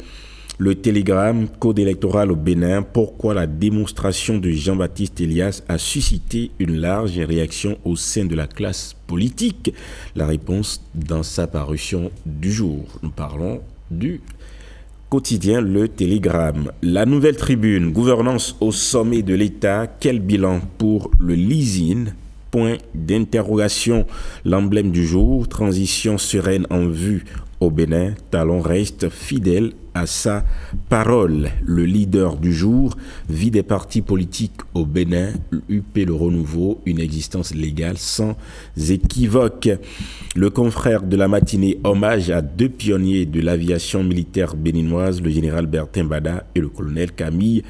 Le Télégramme, code électoral au Bénin, pourquoi la démonstration de Jean-Baptiste Elias a suscité une large réaction au sein de la classe politique. La réponse dans sa parution du jour. Nous parlons du quotidien Le Télégramme. La Nouvelle Tribune, gouvernance au sommet de l'État, quel bilan pour le leasing ? Point d'interrogation. L'emblème du jour, transition sereine en vue au Bénin. Talon reste fidèle à sa parole. Le leader du jour, vie des partis politiques au Bénin, UP Le Renouveau, une existence légale sans équivoque. Le confrère de la matinée, hommage à 2 pionniers de l'aviation militaire béninoise, le général Bertin Bada et le colonel Camille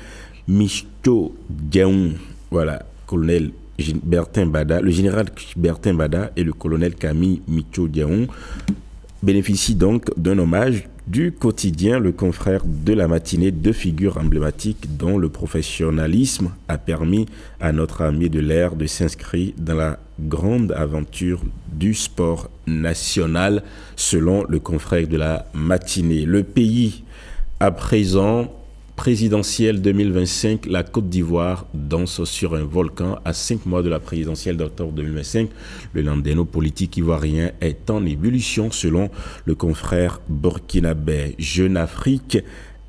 Micho Diaoun. Voilà, colonel Bertin Bada, le général Bertin Bada et le colonel Camille Micho Diaoun bénéficient donc d'un hommage du quotidien Le Confrère de la matinée, 2 figures emblématiques dont le professionnalisme a permis à notre armée de l'air de s'inscrire dans la grande aventure du sport national, selon Le Confrère de la matinée. Le pays à présent, présidentielle 2025, la Côte d'Ivoire danse sur un volcan à 5 mois de la présidentielle d'octobre 2025. Le landéno politique ivoirien est en ébullition selon le confrère burkinabé. Jeune Afrique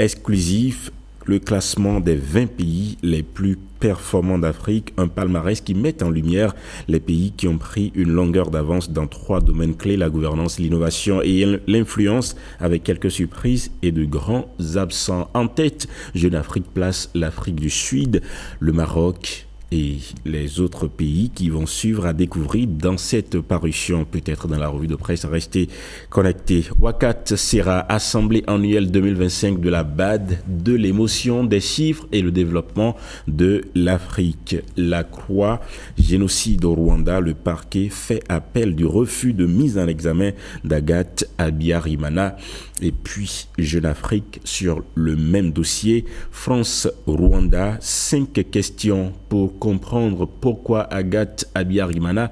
exclusif, le classement des 20 pays les plus performants d'Afrique, un palmarès qui met en lumière les pays qui ont pris une longueur d'avance dans 3 domaines clés, la gouvernance, l'innovation et l'influence, avec quelques surprises et de grands absents. En tête, Jeune Afrique place l'Afrique du Sud, le Maroc et les autres pays qui vont suivre à découvrir dans cette parution, peut-être dans la revue de presse. Restez connectés. WACAT sera Assemblée annuelle 2025 de la BAD, de l'émotion, des chiffres et le développement de l'Afrique. La Croix, génocide au Rwanda, le parquet fait appel du refus de mise en examen d'Agathe Habyarimana. Et puis, Jeune Afrique sur le même dossier, France-Rwanda, 5 questions pour comprendre pourquoi Agathe Habyarimana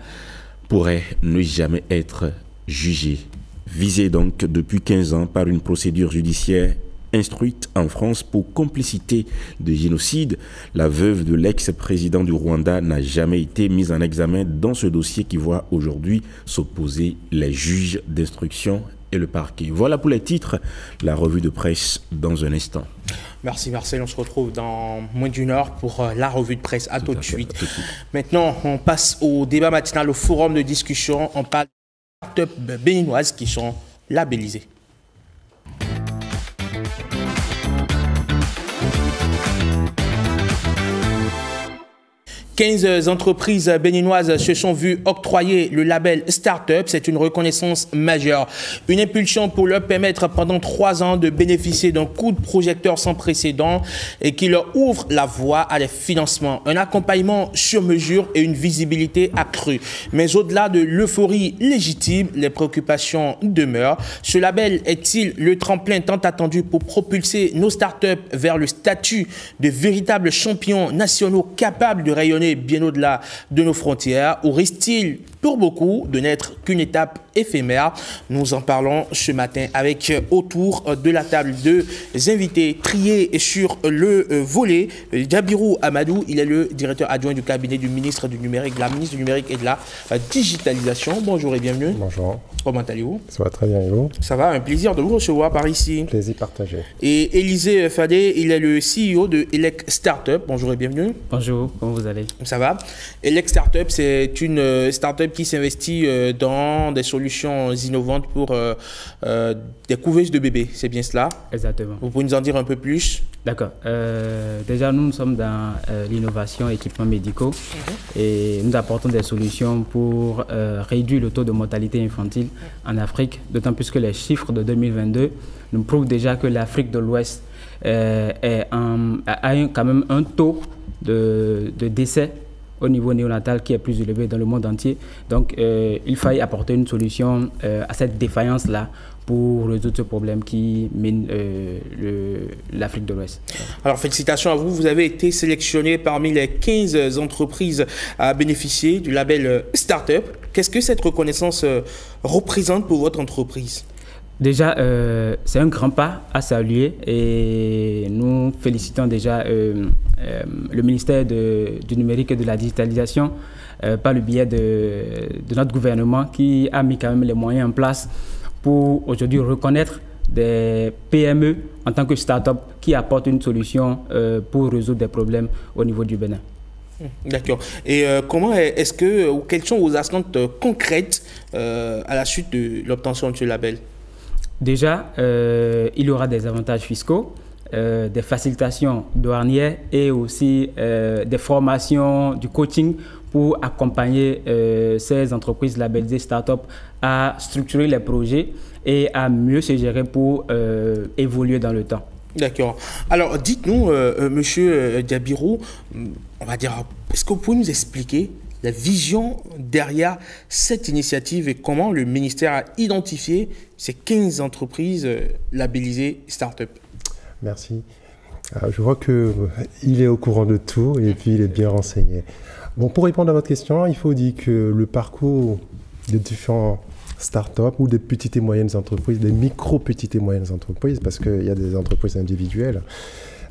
pourrait ne jamais être jugée. Visée donc depuis 15 ans par une procédure judiciaire instruite en France pour complicité de génocide, la veuve de l'ex-président du Rwanda n'a jamais été mise en examen dans ce dossier qui voit aujourd'hui s'opposer les juges d'instruction et le parquet. Voilà pour les titres, la revue de presse dans un instant. Merci Marcel, on se retrouve dans moins d'une heure pour la revue de presse. À tout de suite. Maintenant, on passe au débat matinal, au forum de discussion. On parle des startups béninoises qui sont labellisées. 15 entreprises béninoises se sont vues octroyer le label Startup. C'est une reconnaissance majeure. Une impulsion pour leur permettre pendant 3 ans de bénéficier d'un coup de projecteur sans précédent et qui leur ouvre la voie à des financements, un accompagnement sur mesure et une visibilité accrue. Mais au-delà de l'euphorie légitime, les préoccupations demeurent. Ce label est-il le tremplin tant attendu pour propulser nos startups vers le statut de véritables champions nationaux capables de rayonner bien au-delà de nos frontières, ou risque-t-il pour beaucoup de n'être qu'une étape éphémère? Nous en parlons ce matin avec autour de la table deux invités triés sur le volet. Djabirou Amadou, il est le directeur adjoint du cabinet du ministre du numérique, de la ministre du numérique et de la digitalisation. Bonjour et bienvenue. Bonjour. Comment allez-vous? Ça va très bien et vous? Ça va, un plaisir de vous recevoir par ici. Plaisir partagé. Et Élisée Fadé, il est le CEO de Elec Startup. Bonjour et bienvenue. Bonjour, comment vous allez? Ça va. Elec Startup, c'est une startup qui s'investit dans des solutions innovantes pour des couveuses de bébés, c'est bien cela? Exactement. Vous pouvez nous en dire un peu plus? D'accord. Déjà, nous sommes dans l'innovation, équipements médicaux, et nous apportons des solutions pour réduire le taux de mortalité infantile en Afrique, d'autant plus que les chiffres de 2022 nous prouvent déjà que l'Afrique de l'Ouest a quand même un taux de décès au niveau néonatal qui est plus élevé dans le monde entier. Donc, il fallait apporter une solution à cette défaillance-là pour résoudre ce problème qui mine l'Afrique de l'Ouest. Alors, félicitations à vous. Vous avez été sélectionné parmi les 15 entreprises à bénéficier du label Startup. Qu'est-ce que cette reconnaissance représente pour votre entreprise? Déjà, c'est un grand pas à saluer et nous félicitons déjà le ministère du numérique et de la digitalisation par le biais de notre gouvernement qui a mis quand même les moyens en place pour aujourd'hui reconnaître des PME en tant que start-up qui apportent une solution pour résoudre des problèmes au niveau du Bénin. D'accord. Et comment est-ce que, ou quelles sont vos attentes concrètes à la suite de l'obtention de ce label? Déjà, il y aura des avantages fiscaux, des facilitations douanières et aussi des formations, du coaching pour accompagner ces entreprises labellisées start-up à structurer les projets et à mieux se gérer pour évoluer dans le temps. D'accord. Alors, dites-nous, monsieur Djabirou, on va dire, est-ce que vous pouvez nous expliquer la vision derrière cette initiative et comment le ministère a identifié ces 15 entreprises labellisées start-up? Merci. Je vois qu'il est au courant de tout et puis il est bien renseigné. Bon, pour répondre à votre question, il faut dire que le parcours des différents start-up ou des petites et moyennes entreprises, des micro-petites et moyennes entreprises, parce qu'il y a des entreprises individuelles,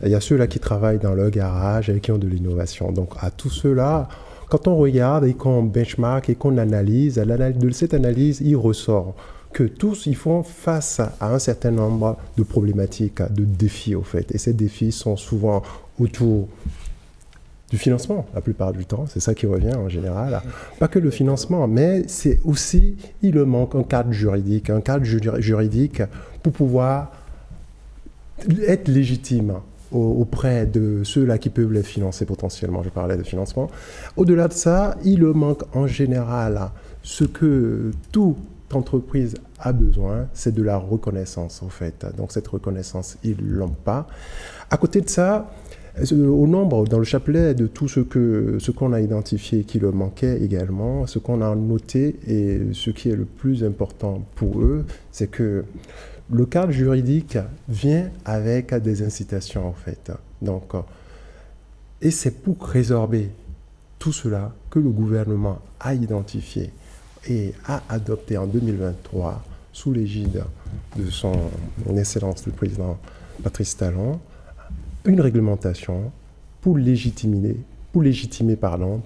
il y a ceux-là qui travaillent dans leur garage et qui ont de l'innovation. Donc, à tous ceux-là, quand on regarde et qu'on benchmark et qu'on analyse, de cette analyse, il ressort que tous, ils font face à un certain nombre de problématiques, de défis, au fait. Et ces défis sont souvent autour du financement, la plupart du temps. C'est ça qui revient en général. Pas que le financement, mais c'est aussi, il manque un cadre juridique pour pouvoir être légitime auprès de ceux-là qui peuvent les financer potentiellement. Je parlais de financement. Au-delà de ça, il manque en général ce que toute entreprise a besoin, c'est de la reconnaissance, en fait. Donc, cette reconnaissance, ils ne l'ont pas. À côté de ça, au nombre, dans le chapelet de tout ce qu'on a identifié qui leur manquait également, ce qu'on a noté et ce qui est le plus important pour eux, c'est que le cadre juridique vient avec des incitations, en fait. Donc, et c'est pour résorber tout cela que le gouvernement a identifié et a adopté en 2023, sous l'égide de son Excellence le Président Patrice Talon, une réglementation pour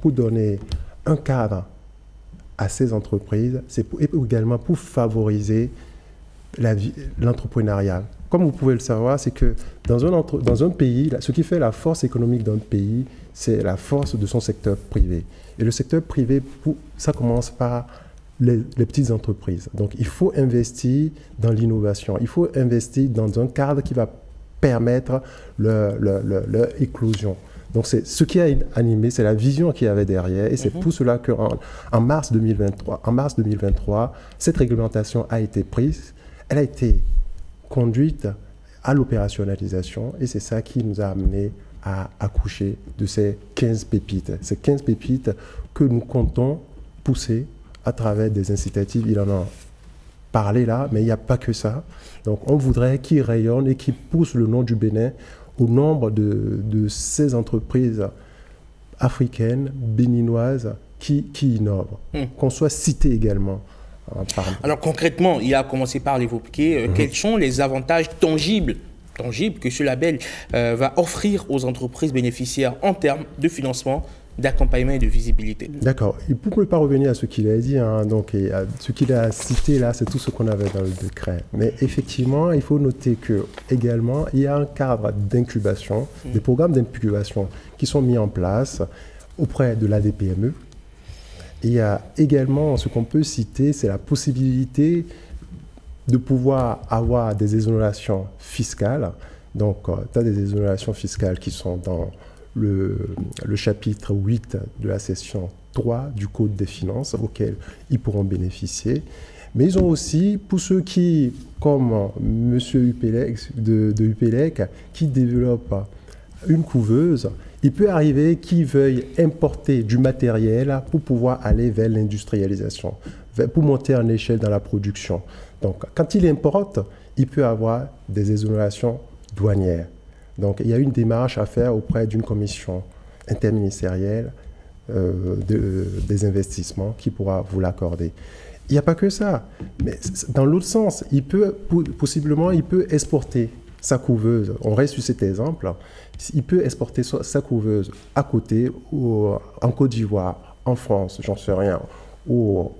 pour donner un cadre à ces entreprises, et également pour favoriser l'entrepreneuriat. Comme vous pouvez le savoir, c'est que dans un pays, ce qui fait la force économique d'un pays, c'est la force de son secteur privé. Et le secteur privé, ça commence par les petites entreprises. Donc, il faut investir dans l'innovation. Il faut investir dans un cadre qui va permettre leur éclosion. Donc, c'est ce qui a animé, c'est la vision qu'il y avait derrière. Et c'est pour cela qu'en mars 2023, cette réglementation a été prise. Elle a été conduite à l'opérationnalisation et c'est ça qui nous a amené à accoucher de ces 15 pépites. Ces 15 pépites que nous comptons pousser à travers des incitatifs. Il en a parlé là, mais il n'y a pas que ça. Donc on voudrait qu'ils rayonnent et qu'ils poussent le nom du Bénin au nombre de ces entreprises africaines, béninoises qui innovent. Qu'on soit cité également. Alors concrètement, il a commencé par l'évoquer, quels sont les avantages tangibles que ce label va offrir aux entreprises bénéficiaires en termes de financement, d'accompagnement et de visibilité. D'accord. Et pour ne pas revenir à ce qu'il a dit, donc, et à ce qu'il a cité là, c'est tout ce qu'on avait dans le décret. Mais effectivement, il faut noter que également, il y a un cadre d'incubation, des programmes d'incubation qui sont mis en place auprès de l'ADPME. Il y a également, ce qu'on peut citer, c'est la possibilité de pouvoir avoir des exonérations fiscales. Donc, tu as des exonérations fiscales qui sont dans le chapitre 8 de la section 3 du Code des finances, auquel ils pourront bénéficier. Mais ils ont aussi, pour ceux qui, comme M. Upelec, de Upelec, qui développe une couveuse, il peut arriver qu'ils veuillent importer du matériel pour pouvoir aller vers l'industrialisation, pour monter en échelle dans la production. Donc, quand il importe, il peut avoir des exonérations douanières. Donc, il y a une démarche à faire auprès d'une commission interministérielle des investissements qui pourra vous l'accorder. Il n'y a pas que ça, mais dans l'autre sens, possiblement, il peut exporter sa couveuse. On reste sur cet exemple. Il peut exporter sa couveuse à côté, en Côte d'Ivoire, en France, j'en sais rien, ou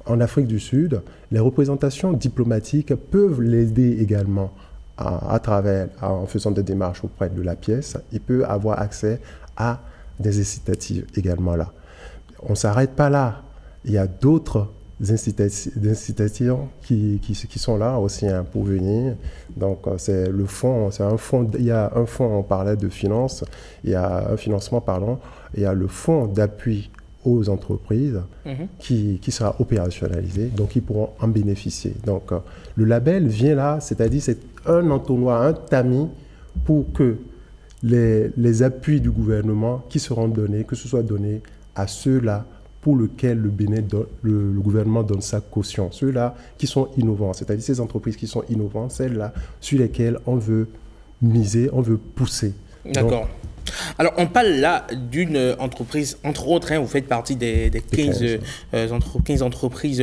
en Afrique du Sud. Les représentations diplomatiques peuvent l'aider également en faisant des démarches auprès de la pièce. Il peut avoir accès à des incitatifs également là. On ne s'arrête pas là. Il y a d'autres incitations qui sont là aussi pour venir. Donc c'est le fonds, il y a un fonds, on parlait de finance, il y a un financement, pardon, il y a le fonds d'appui aux entreprises qui sera opérationnalisé, donc ils pourront en bénéficier. Donc le label vient là, c'est-à-dire c'est un entonnoir, un tamis pour que les appuis du gouvernement qui seront donnés, que ce soit donné à ceux-là pour lesquels le gouvernement donne sa caution, ceux-là qui sont innovants, c'est-à-dire ces entreprises qui sont innovantes, celles-là sur lesquelles on veut miser, on veut pousser. D'accord. Alors, on parle là d'une entreprise, entre autres, vous faites partie des 15 entreprises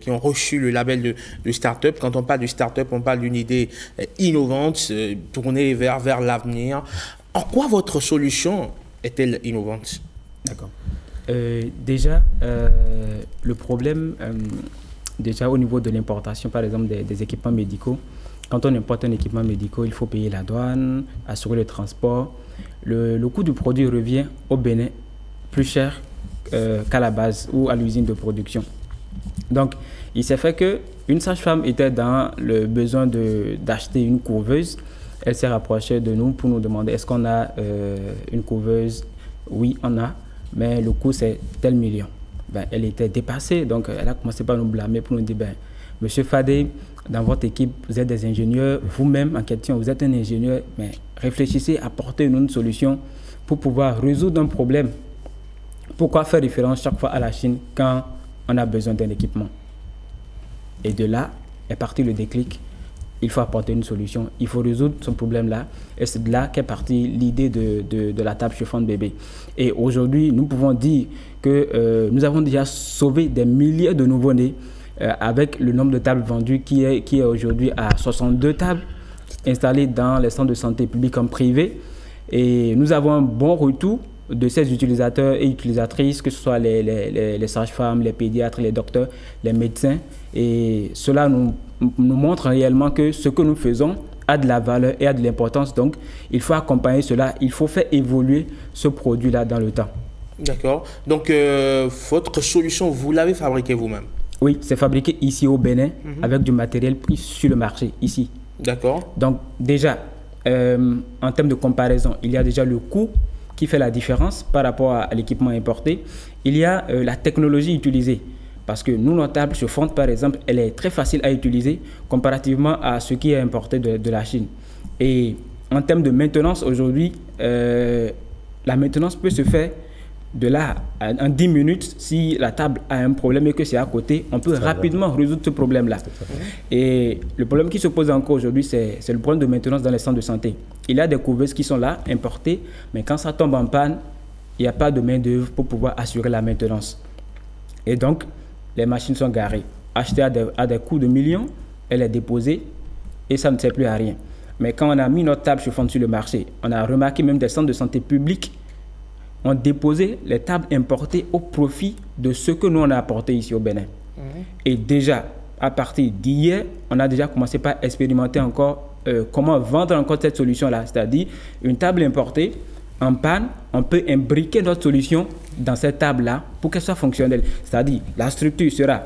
qui ont reçu le label de start-up. Quand on parle de start-up, on parle d'une idée innovante, tournée vers l'avenir. En quoi votre solution est-elle innovante? D'accord. Déjà, le problème, déjà au niveau de l'importation, par exemple, des équipements médicaux, quand on importe un équipement médical, il faut payer la douane, assurer le transport. Le coût du produit revient au Bénin plus cher qu'à la base ou à l'usine de production. Donc, il s'est fait qu'une sage-femme était dans le besoin d'acheter une couveuse elle s'est rapprochée de nous pour nous demander est-ce qu'on a une couveuse. Oui, on a, mais le coût c'est tel million. Ben, elle était dépassée, donc elle a commencé par nous blâmer pour nous dire, ben, Monsieur Fadé, dans votre équipe, vous êtes des ingénieurs, vous-même en question, vous êtes un ingénieur, mais réfléchissez, apportez une solution pour pouvoir résoudre un problème. Pourquoi faire référence chaque fois à la Chine quand on a besoin d'un équipement? Et de là est parti le déclic. Il faut apporter une solution, il faut résoudre ce problème-là. Et c'est de là qu'est partie l'idée de la table chauffante bébé. Et aujourd'hui, nous pouvons dire que nous avons déjà sauvé des milliers de nouveau-nés avec le nombre de tables vendues qui est aujourd'hui à 62 tables installées dans les centres de santé publics comme privés. Et nous avons un bon retour de ces utilisateurs et utilisatrices, que ce soit les sages-femmes, les pédiatres, les docteurs, les médecins. Et cela nous montre réellement que ce que nous faisons a de la valeur et a de l'importance. Donc, il faut accompagner cela, il faut faire évoluer ce produit-là dans le temps. D'accord. Donc, votre solution, vous l'avez fabriquée vous-même? Oui, c'est fabriqué ici au Bénin avec du matériel pris sur le marché, ici. D'accord. Donc, déjà, en termes de comparaison, il y a déjà le coût qui fait la différence par rapport à l'équipement importé. Il y a la technologie utilisée. Parce que nous, notre table chauffante, par exemple, elle est très facile à utiliser comparativement à ce qui est importé de la Chine. Et en termes de maintenance, aujourd'hui, la maintenance peut se faire de là en 10 minutes. Si la table a un problème et que c'est à côté, on peut rapidement résoudre ce problème-là. Et le problème qui se pose encore aujourd'hui, c'est le problème de maintenance dans les centres de santé. Il y a des couveuses qui sont là, importées, mais quand ça tombe en panne, il n'y a pas de main-d'œuvre pour pouvoir assurer la maintenance. Et donc, les machines sont garées, achetées à des coûts de millions, elle est déposée et ça ne sert plus à rien. Mais quand on a mis notre table chauffante sur le marché, on a remarqué même des centres de santé publics ont déposé les tables importées au profit de ce que nous on a apporté ici au Bénin. Et déjà, à partir d'hier, on a déjà commencé par expérimenter encore comment vendre encore cette solution-là. C'est-à-dire une table importée, en panne, on peut imbriquer notre solution dans cette table-là pour qu'elle soit fonctionnelle. C'est-à-dire la structure sera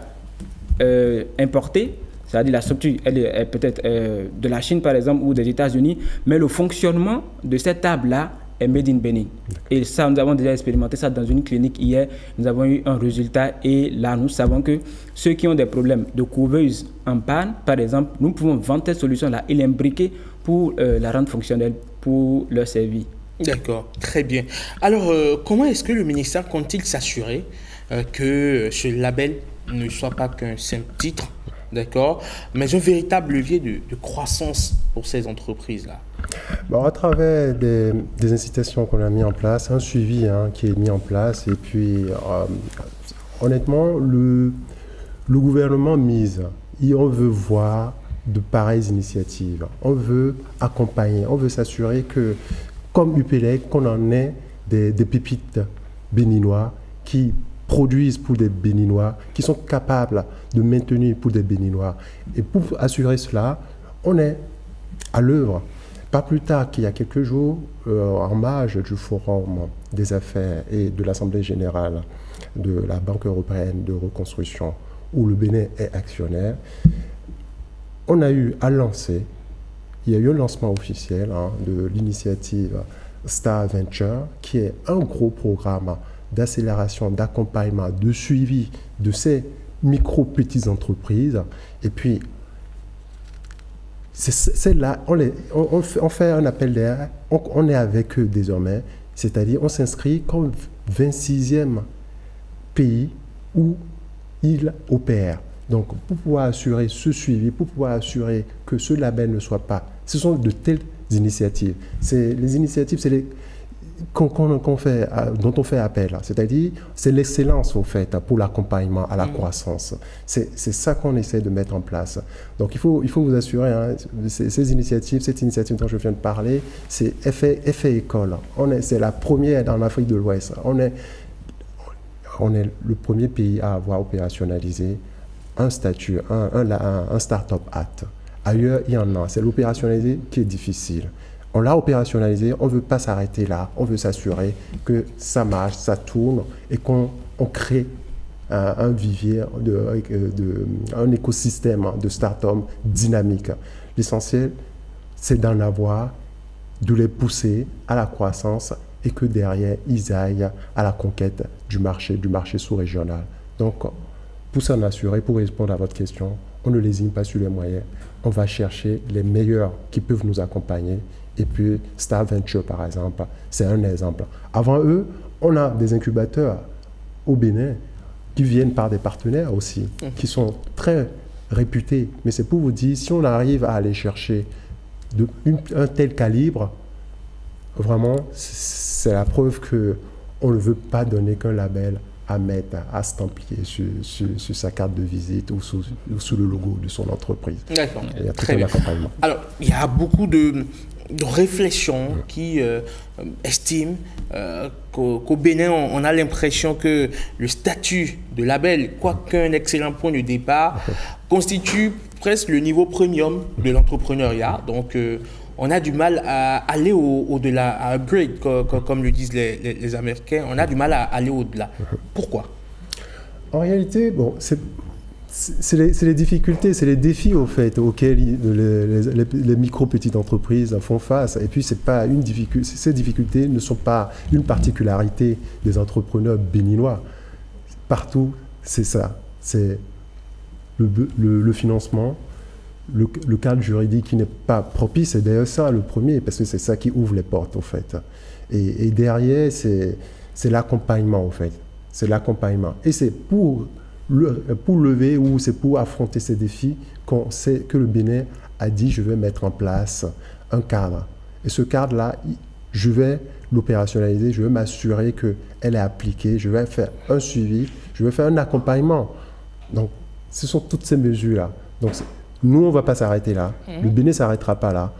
importée, c'est-à-dire la structure elle est peut-être de la Chine par exemple ou des États-Unis, mais le fonctionnement de cette table-là est made in Benin. Et ça, nous avons déjà expérimenté ça dans une clinique hier. Nous avons eu un résultat et là, nous savons que ceux qui ont des problèmes de couveuse en panne, par exemple, nous pouvons vendre cette solution-là et l'imbriquer pour la rendre fonctionnelle pour leur service. D'accord, très bien. Alors, comment est-ce que le ministère compte-t-il s'assurer que ce label ne soit pas qu'un simple titre, d'accord, mais un véritable levier de croissance pour ces entreprises-là? Bon, à travers des incitations qu'on a mis en place, un suivi qui est mis en place, et puis honnêtement, le gouvernement mise, on veut voir de pareilles initiatives, on veut accompagner, on veut s'assurer que, comme UPELEC, qu'on en ait des pépites béninois qui produisent pour des Béninois, qui sont capables de maintenir pour des Béninois. Et pour assurer cela, on est à l'œuvre. Pas plus tard qu'il y a quelques jours, en marge du Forum des affaires et de l'Assemblée générale de la Banque européenne de reconstruction, où le Bénin est actionnaire, on a eu à lancer, il y a eu un lancement officiel de l'initiative Star Venture, qui est un gros programme d'accélération, d'accompagnement, de suivi de ces micro-petites entreprises. Et puis, c'est là, on fait un appel d'air, on est avec eux désormais, c'est-à-dire on s'inscrit comme 26e pays où ils opèrent. Donc, pour pouvoir assurer ce suivi, pour pouvoir assurer que ce label ne soit pas... Ce sont de telles initiatives. Les initiatives, c'est les... dont on fait appel. C'est-à-dire, c'est l'excellence, au fait, pour l'accompagnement à la croissance. C'est ça qu'on essaie de mettre en place. Donc, il faut vous assurer, cette initiative dont je viens de parler, c'est effet école. C'est la première en Afrique de l'Ouest. On est le premier pays à avoir opérationnalisé un statut, un Startup Act. Ailleurs, il y en a. C'est l'opérationnaliser qui est difficile. On l'a opérationnalisé, on ne veut pas s'arrêter là, on veut s'assurer que ça marche, ça tourne et qu'on crée un vivier, un écosystème de start-up dynamique. L'essentiel, c'est d'en avoir, de les pousser à la croissance et que derrière, ils aillent à la conquête du marché sous-régional. Donc, pour s'en assurer, pour répondre à votre question, on ne lésigne pas sur les moyens. On va chercher les meilleurs qui peuvent nous accompagner. Et puis, Star Venture, par exemple, c'est un exemple. Avant eux, on a des incubateurs au Bénin qui viennent par des partenaires aussi, qui sont très réputés. Mais c'est pour vous dire, si on arrive à aller chercher un tel calibre, vraiment, c'est la preuve qu'on ne veut pas donner qu'un label à mettre, à stamplier sur sa carte de visite ou sous le logo de son entreprise. D'accord. Il y a tout un accompagnement. Alors, il y a beaucoup de réflexions qui estiment qu'au Bénin, on a l'impression que le statut de label, quoiqu'un excellent point de départ, constitue presque le niveau premium de l'entrepreneuriat. Donc, on a du mal à aller au-delà, à upgrade, comme le disent les Américains. On a du mal à aller au-delà. Pourquoi? En réalité, bon, c'est les difficultés, c'est les défis au fait auxquels les micro-petites entreprises font face. Et puis, c'est pas une difficulté, ces difficultés ne sont pas une particularité des entrepreneurs béninois. Partout, c'est ça. C'est le financement, le cadre juridique qui n'est pas propice, c'est d'ailleurs ça le premier, parce que c'est ça qui ouvre les portes, en fait. Et derrière, c'est l'accompagnement, en fait. C'est l'accompagnement. Et c'est pour lever ou c'est pour affronter ces défis qu'on sait que le Bénin a dit, je vais mettre en place un cadre. Et ce cadre-là, je vais l'opérationnaliser, je vais m'assurer qu'elle est appliquée, je vais faire un suivi, je vais faire un accompagnement. Donc, ce sont toutes ces mesures-là. Donc, nous, on ne va pas s'arrêter là. Le Bénin ne s'arrêtera pas là.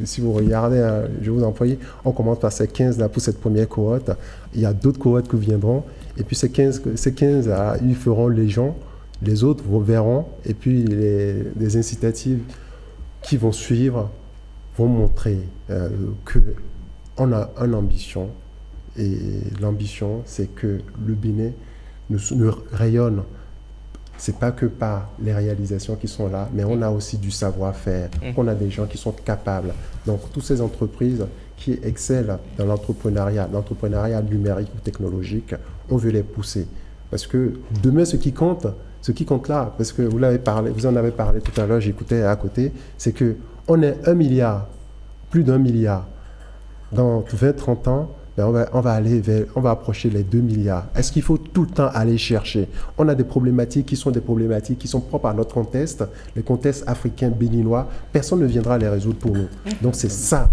Si vous regardez, je vais vous employer, on commence par ces 15 là pour cette première cohorte. Il y a d'autres cohortes qui viendront. Et puis ces 15 là, ils feront les gens. Les autres vous verront. Et puis les incitatives qui vont suivre vont montrer qu'on a une ambition. Et l'ambition, c'est que le Bénin ne rayonne. C'est pas que par les réalisations qui sont là, mais on a aussi du savoir-faire, on a des gens qui sont capables. Donc, toutes ces entreprises qui excellent dans l'entrepreneuriat numérique ou technologique, on veut les pousser. Parce que demain, ce qui compte là, parce que vous en avez parlé tout à l'heure, j'écoutais à côté, c'est qu'on est 1 milliard, plus d'1 milliard. Dans 20-30 ans, on va approcher les 2 milliards. Est-ce qu'il faut tout le temps aller chercher? On a des problématiques qui sont propres à notre contexte, les contextes africains, béninois. Personne ne viendra les résoudre pour nous. Donc c'est ça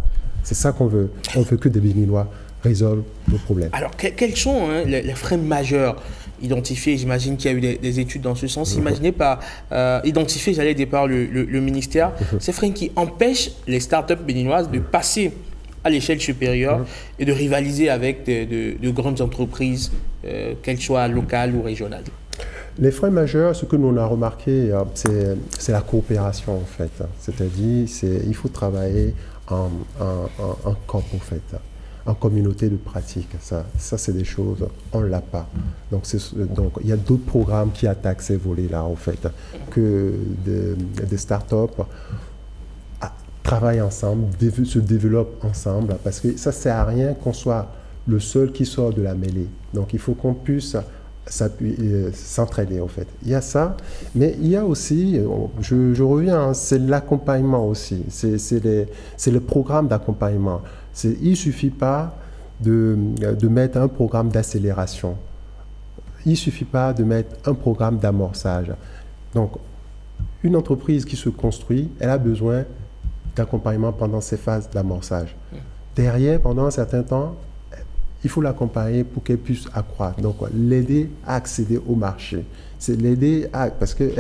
qu'on veut. On veut que des Béninois résolvent nos problèmes. Alors quels sont les freins majeurs identifiés? J'imagine qu'il y a eu des études dans ce sens. Imaginez par identifier, j'allais dire par le ministère, ces freins qui empêchent les startups béninoises de passer à l'échelle supérieure et de rivaliser avec de grandes entreprises, qu'elles soient locales ou régionales. Les freins majeurs, ce que nous on a remarqué, c'est la coopération en fait. C'est-à-dire, il faut travailler en camp en fait, en communauté de pratique. Ça c'est des choses, on ne l'a pas. Donc il y a d'autres programmes qui attaquent ces volets-là en fait, que des startups travaillent ensemble, se développent ensemble, parce que ça ne sert à rien qu'on soit le seul qui sort de la mêlée. Donc il faut qu'on puisse s'entraider en fait. Il y a ça, mais il y a aussi, je reviens, c'est l'accompagnement aussi, c'est le programme d'accompagnement. Il ne suffit pas de mettre un programme d'accélération, il ne suffit pas de mettre un programme d'amorçage. Donc une entreprise qui se construit, elle a besoin d'accompagnement pendant ces phases d'amorçage. Derrière, pendant un certain temps, il faut l'accompagner pour qu'elle puisse accroître. Donc, l'aider à accéder au marché. C'est l'aider parce que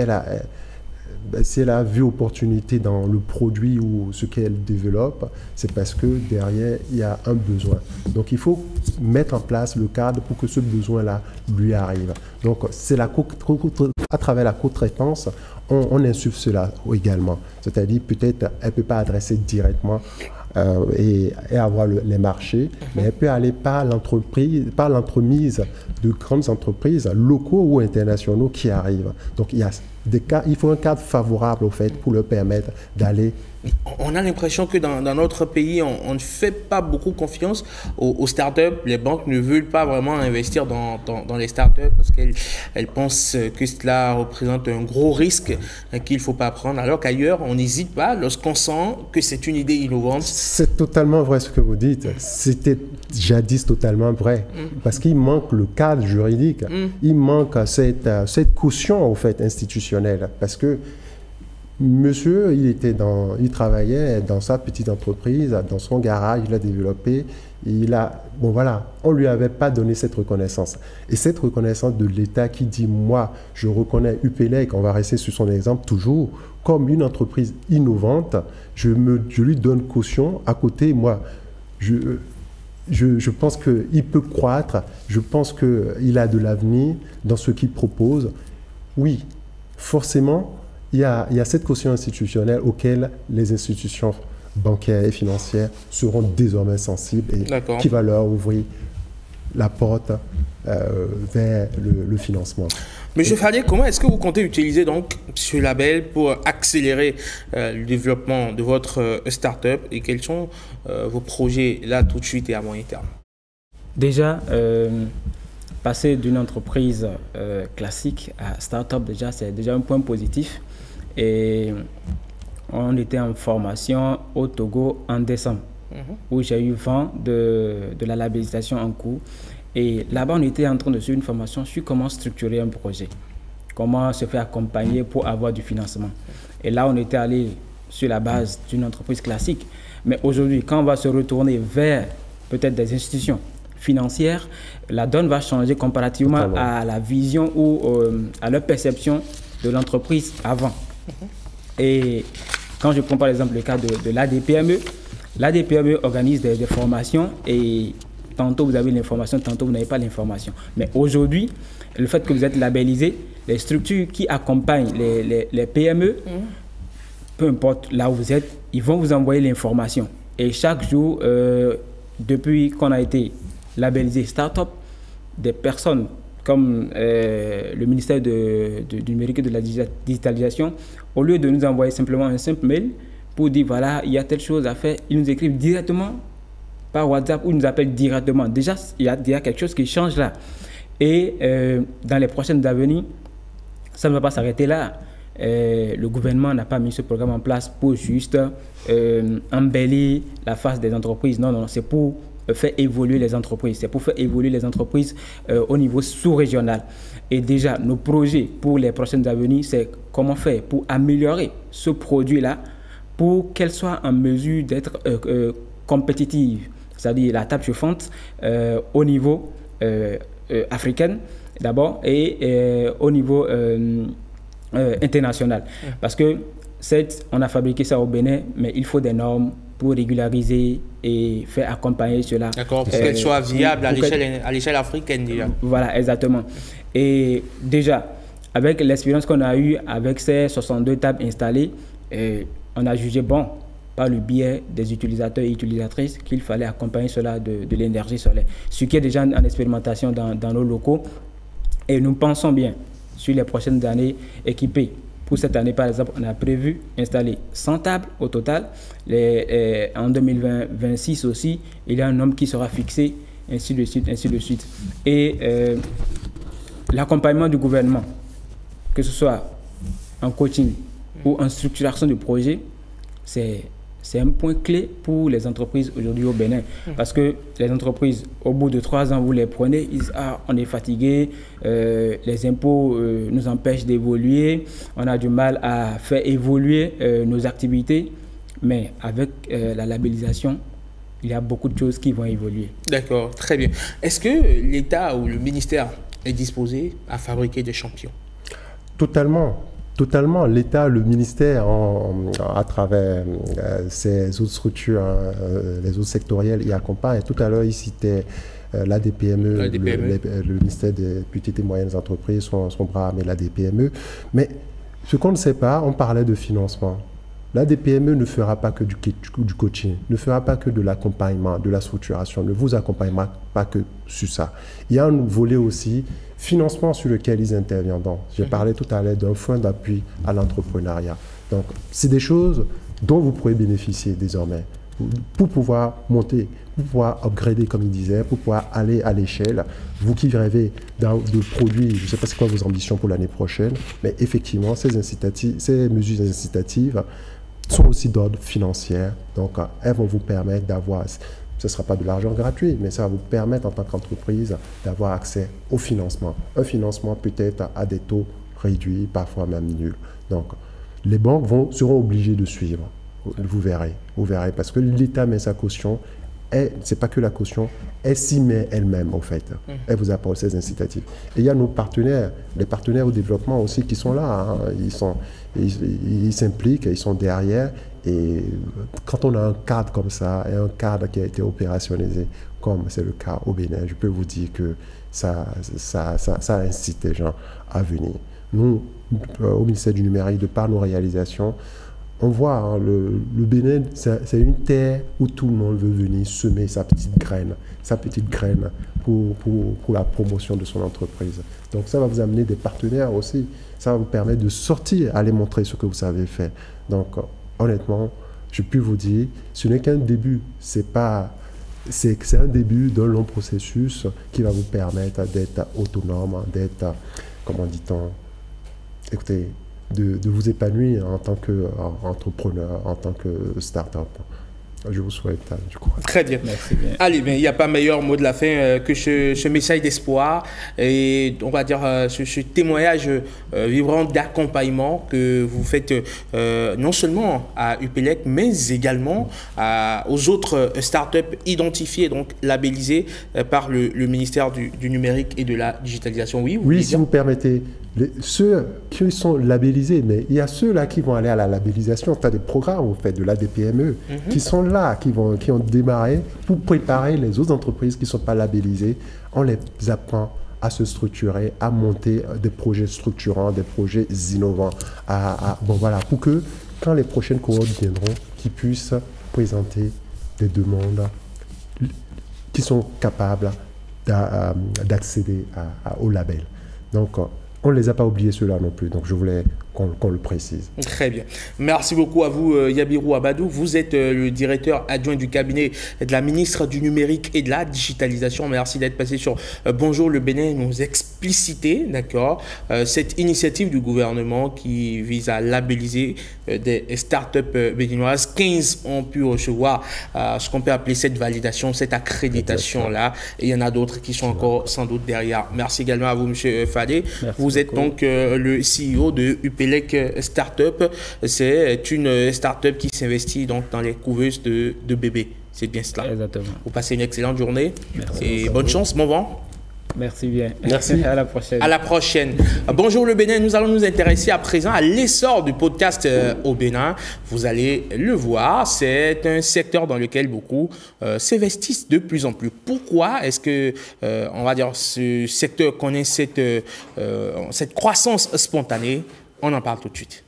si elle a vu opportunité dans le produit ou ce qu'elle développe, c'est parce que derrière, il y a un besoin. Donc, il faut mettre en place le cadre pour que ce besoin-là lui arrive. Donc, c'est à travers la co-traitance, on insuffle cela également. C'est-à-dire, peut-être, elle ne peut pas adresser directement et avoir les marchés, mais elle peut aller par l'entremise de grandes entreprises, locaux ou internationaux qui arrivent. Donc, il y a il faut un cadre favorable, au fait, pour leur permettre d'aller. On a l'impression que dans notre pays, on ne fait pas beaucoup confiance aux startups. Les banques ne veulent pas vraiment investir dans les startups parce qu'elles pensent que cela représente un gros risque qu'il ne faut pas prendre. Alors qu'ailleurs, on n'hésite pas lorsqu'on sent que c'est une idée innovante. C'est totalement vrai ce que vous dites. C'était jadis totalement vrai. Parce qu'il manque le cadre juridique. Il manque cette caution, au fait, institutionnelle. Parce que monsieur, il travaillait dans sa petite entreprise, dans son garage, il a développé. On lui avait pas donné cette reconnaissance. Et cette reconnaissance de l'État qui dit, moi, je reconnais UPELEC, on va rester sur son exemple toujours, comme une entreprise innovante, je lui donne caution. À côté, moi, je pense qu'il peut croître, je pense qu'il a de l'avenir dans ce qu'il propose. Oui, forcément, il y a cette caution institutionnelle auquel les institutions bancaires et financières seront désormais sensibles et qui va leur ouvrir la porte vers le financement. Monsieur Fadié, comment est-ce que vous comptez utiliser donc ce label pour accélérer le développement de votre start-up et quels sont vos projets là tout de suite et à moyen terme? Déjà, passer d'une entreprise classique à start-up, déjà, c'est déjà un point positif. Et on était en formation au Togo en décembre, où j'ai eu vent de la labellisation en cours. Et là-bas, on était en train de suivre une formation sur comment structurer un projet, comment se faire accompagner pour avoir du financement. Et là, on était allé sur la base d'une entreprise classique. Mais aujourd'hui, quand on va se retourner vers peut-être des institutions financières, la donne va changer comparativement à la vision ou à leur perception de l'entreprise avant. Et quand je prends par exemple le cas de l'ADPME, l'ADPME organise des formations et tantôt vous avez l'information, tantôt vous n'avez pas l'information. Mais aujourd'hui, le fait que vous êtes labellisé, les structures qui accompagnent les PME, peu importe là où vous êtes, ils vont vous envoyer l'information. Et chaque jour, depuis qu'on a été labellisé Startup, des personnes comme le ministère du numérique et de la digitalisation, au lieu de nous envoyer simplement un simple mail pour dire voilà, il y a telle chose à faire, ils nous écrivent directement par WhatsApp ou ils nous appellent directement. Déjà, il y a quelque chose qui change là. Et dans les prochaines années, ça ne va pas s'arrêter là. Le gouvernement n'a pas mis ce programme en place pour juste embellir la face des entreprises. Non, non, c'est pour faire évoluer les entreprises. C'est pour faire évoluer les entreprises au niveau sous-régional. Et déjà, nos projets pour les prochaines années, c'est comment faire pour améliorer ce produit-là pour qu'elle soit en mesure d'être compétitive, c'est-à-dire la table chauffante au niveau africain d'abord et au niveau international. Parce que on a fabriqué ça au Bénin, mais il faut des normes pour régulariser et faire accompagner cela. D'accord, pour qu'elle soit viable à l'échelle africaine déjà. Voilà, exactement. Et déjà, avec l'expérience qu'on a eue avec ces 62 tables installées, on a jugé bon, par le biais des utilisateurs et utilisatrices, qu'il fallait accompagner cela de l'énergie solaire. Ce qui est déjà en expérimentation dans nos locaux. Et nous pensons bien, sur les prochaines années, équipés. Pour cette année, par exemple, on a prévu installer 100 tables au total. En 2026 aussi, il y a un nombre qui sera fixé, ainsi de suite, ainsi de suite. Et l'accompagnement du gouvernement, que ce soit en coaching ou en structuration de projet, c'est un point clé pour les entreprises aujourd'hui au Bénin. Parce que les entreprises, au bout de 3 ans, vous les prenez, ils disent « Ah, on est fatigué, les impôts nous empêchent d'évoluer, on a du mal à faire évoluer nos activités. » Mais avec la labellisation, il y a beaucoup de choses qui vont évoluer. D'accord, très bien. Est-ce que l'État ou le ministère est disposé à fabriquer des champions? Totalement. Totalement. L'État, le ministère, à travers ces autres structures, les autres sectoriels, y accompagnent. Tout à l'heure, il citait l'ADPME, le ministère des petites et moyennes entreprises, son bras armé, l'ADPME. Mais ce qu'on ne sait pas, on parlait de financement. L'ADPME ne fera pas que du coaching, ne fera pas que de l'accompagnement, de la structuration, ne vous accompagnera pas que sur ça. Il y a un volet aussi financement sur lequel ils interviennent. Donc, j'ai parlé tout à l'heure d'un fonds d'appui à l'entrepreneuriat. Donc, c'est des choses dont vous pourrez bénéficier désormais pour pouvoir monter, pour pouvoir upgrader, comme il disait, pour pouvoir aller à l'échelle. Vous qui rêvez de produits, je ne sais pas c'est quoi vos ambitions pour l'année prochaine, mais effectivement, ces mesures incitatives sont aussi d'ordre financier. Donc, elles vont vous permettre d'avoir, ce ne sera pas de l'argent gratuit, mais ça va vous permettre en tant qu'entreprise d'avoir accès au financement. Un financement peut-être à des taux réduits, parfois même nuls. Donc, les banques seront obligées de suivre. Vous verrez, parce que l'État met sa caution. C'est pas que la caution, elle s'y met elle-même, en fait. Elle vous apporte ces incitatifs. Et il y a nos partenaires, les partenaires au développement aussi qui sont là. Hein. Ils s'impliquent, ils sont derrière. Et quand on a un cadre comme ça, et un cadre qui a été opérationnalisé, comme c'est le cas au Bénin, je peux vous dire que ça incite les gens à venir. Nous, au ministère du Numérique, de par nos réalisations, on voit, hein, le Bénin, c'est une terre où tout le monde veut venir semer sa petite graine pour la promotion de son entreprise. Donc ça va vous amener des partenaires aussi. Ça va vous permettre de sortir, aller montrer ce que vous savez faire. Donc honnêtement, je peux vous dire, ce n'est qu'un début. C'est un début d'un long processus qui va vous permettre d'être autonome, d'être, comment dit-on, écoutez, de vous épanouir en tant qu'entrepreneur, en tant que start-up. Je vous souhaite, du coup. Très bien. Merci bien. Allez, il n'y a pas meilleur mot de la fin que ce message d'espoir et on va dire ce témoignage vibrant d'accompagnement que vous faites non seulement à UPELEC, mais également aux autres startups identifiées, donc labellisées par le ministère du Numérique et de la Digitalisation. Oui, si vous permettez. Ceux qui sont labellisés, mais il y a ceux-là qui vont aller à la labellisation. Tu as des programmes, en fait, de l'ADPME, qui sont là, qui ont démarré pour préparer les autres entreprises qui ne sont pas labellisées. On les apprend à se structurer, à monter des projets structurants, des projets innovants, pour que, quand les prochaines cohortes viendront, qu'ils puissent présenter des demandes qui sont capables d'accéder au label. Donc, on ne les a pas oubliés ceux-là non plus, donc je voulais qu'on le précise. Très bien. Merci beaucoup à vous, Yabirou Abadou. Vous êtes le directeur adjoint du cabinet de la ministre du Numérique et de la Digitalisation. Merci d'être passé sur Bonjour le Bénin, nous expliciter, d'accord, cette initiative du gouvernement qui vise à labelliser des startups béninoises. 15 ont pu recevoir ce qu'on peut appeler cette validation, cette accréditation-là. Et il y en a d'autres qui sont encore sans doute derrière. Merci également à vous, M. Fadé. Vous êtes donc le CEO de UPELEC Startup. C'est une startup qui s'investit donc dans les couveuses de bébés. C'est bien cela. Exactement. Vous passez une excellente journée. Merci. Et bonne chance, bon vent. Merci bien. Merci. À la prochaine. À la prochaine. Bonjour le Bénin. Nous allons nous intéresser à présent à l'essor du podcast au Bénin. Vous allez le voir, c'est un secteur dans lequel beaucoup s'investissent de plus en plus. Pourquoi est-ce que, on va dire, ce secteur connaît cette croissance spontanée? On en parle tout de suite.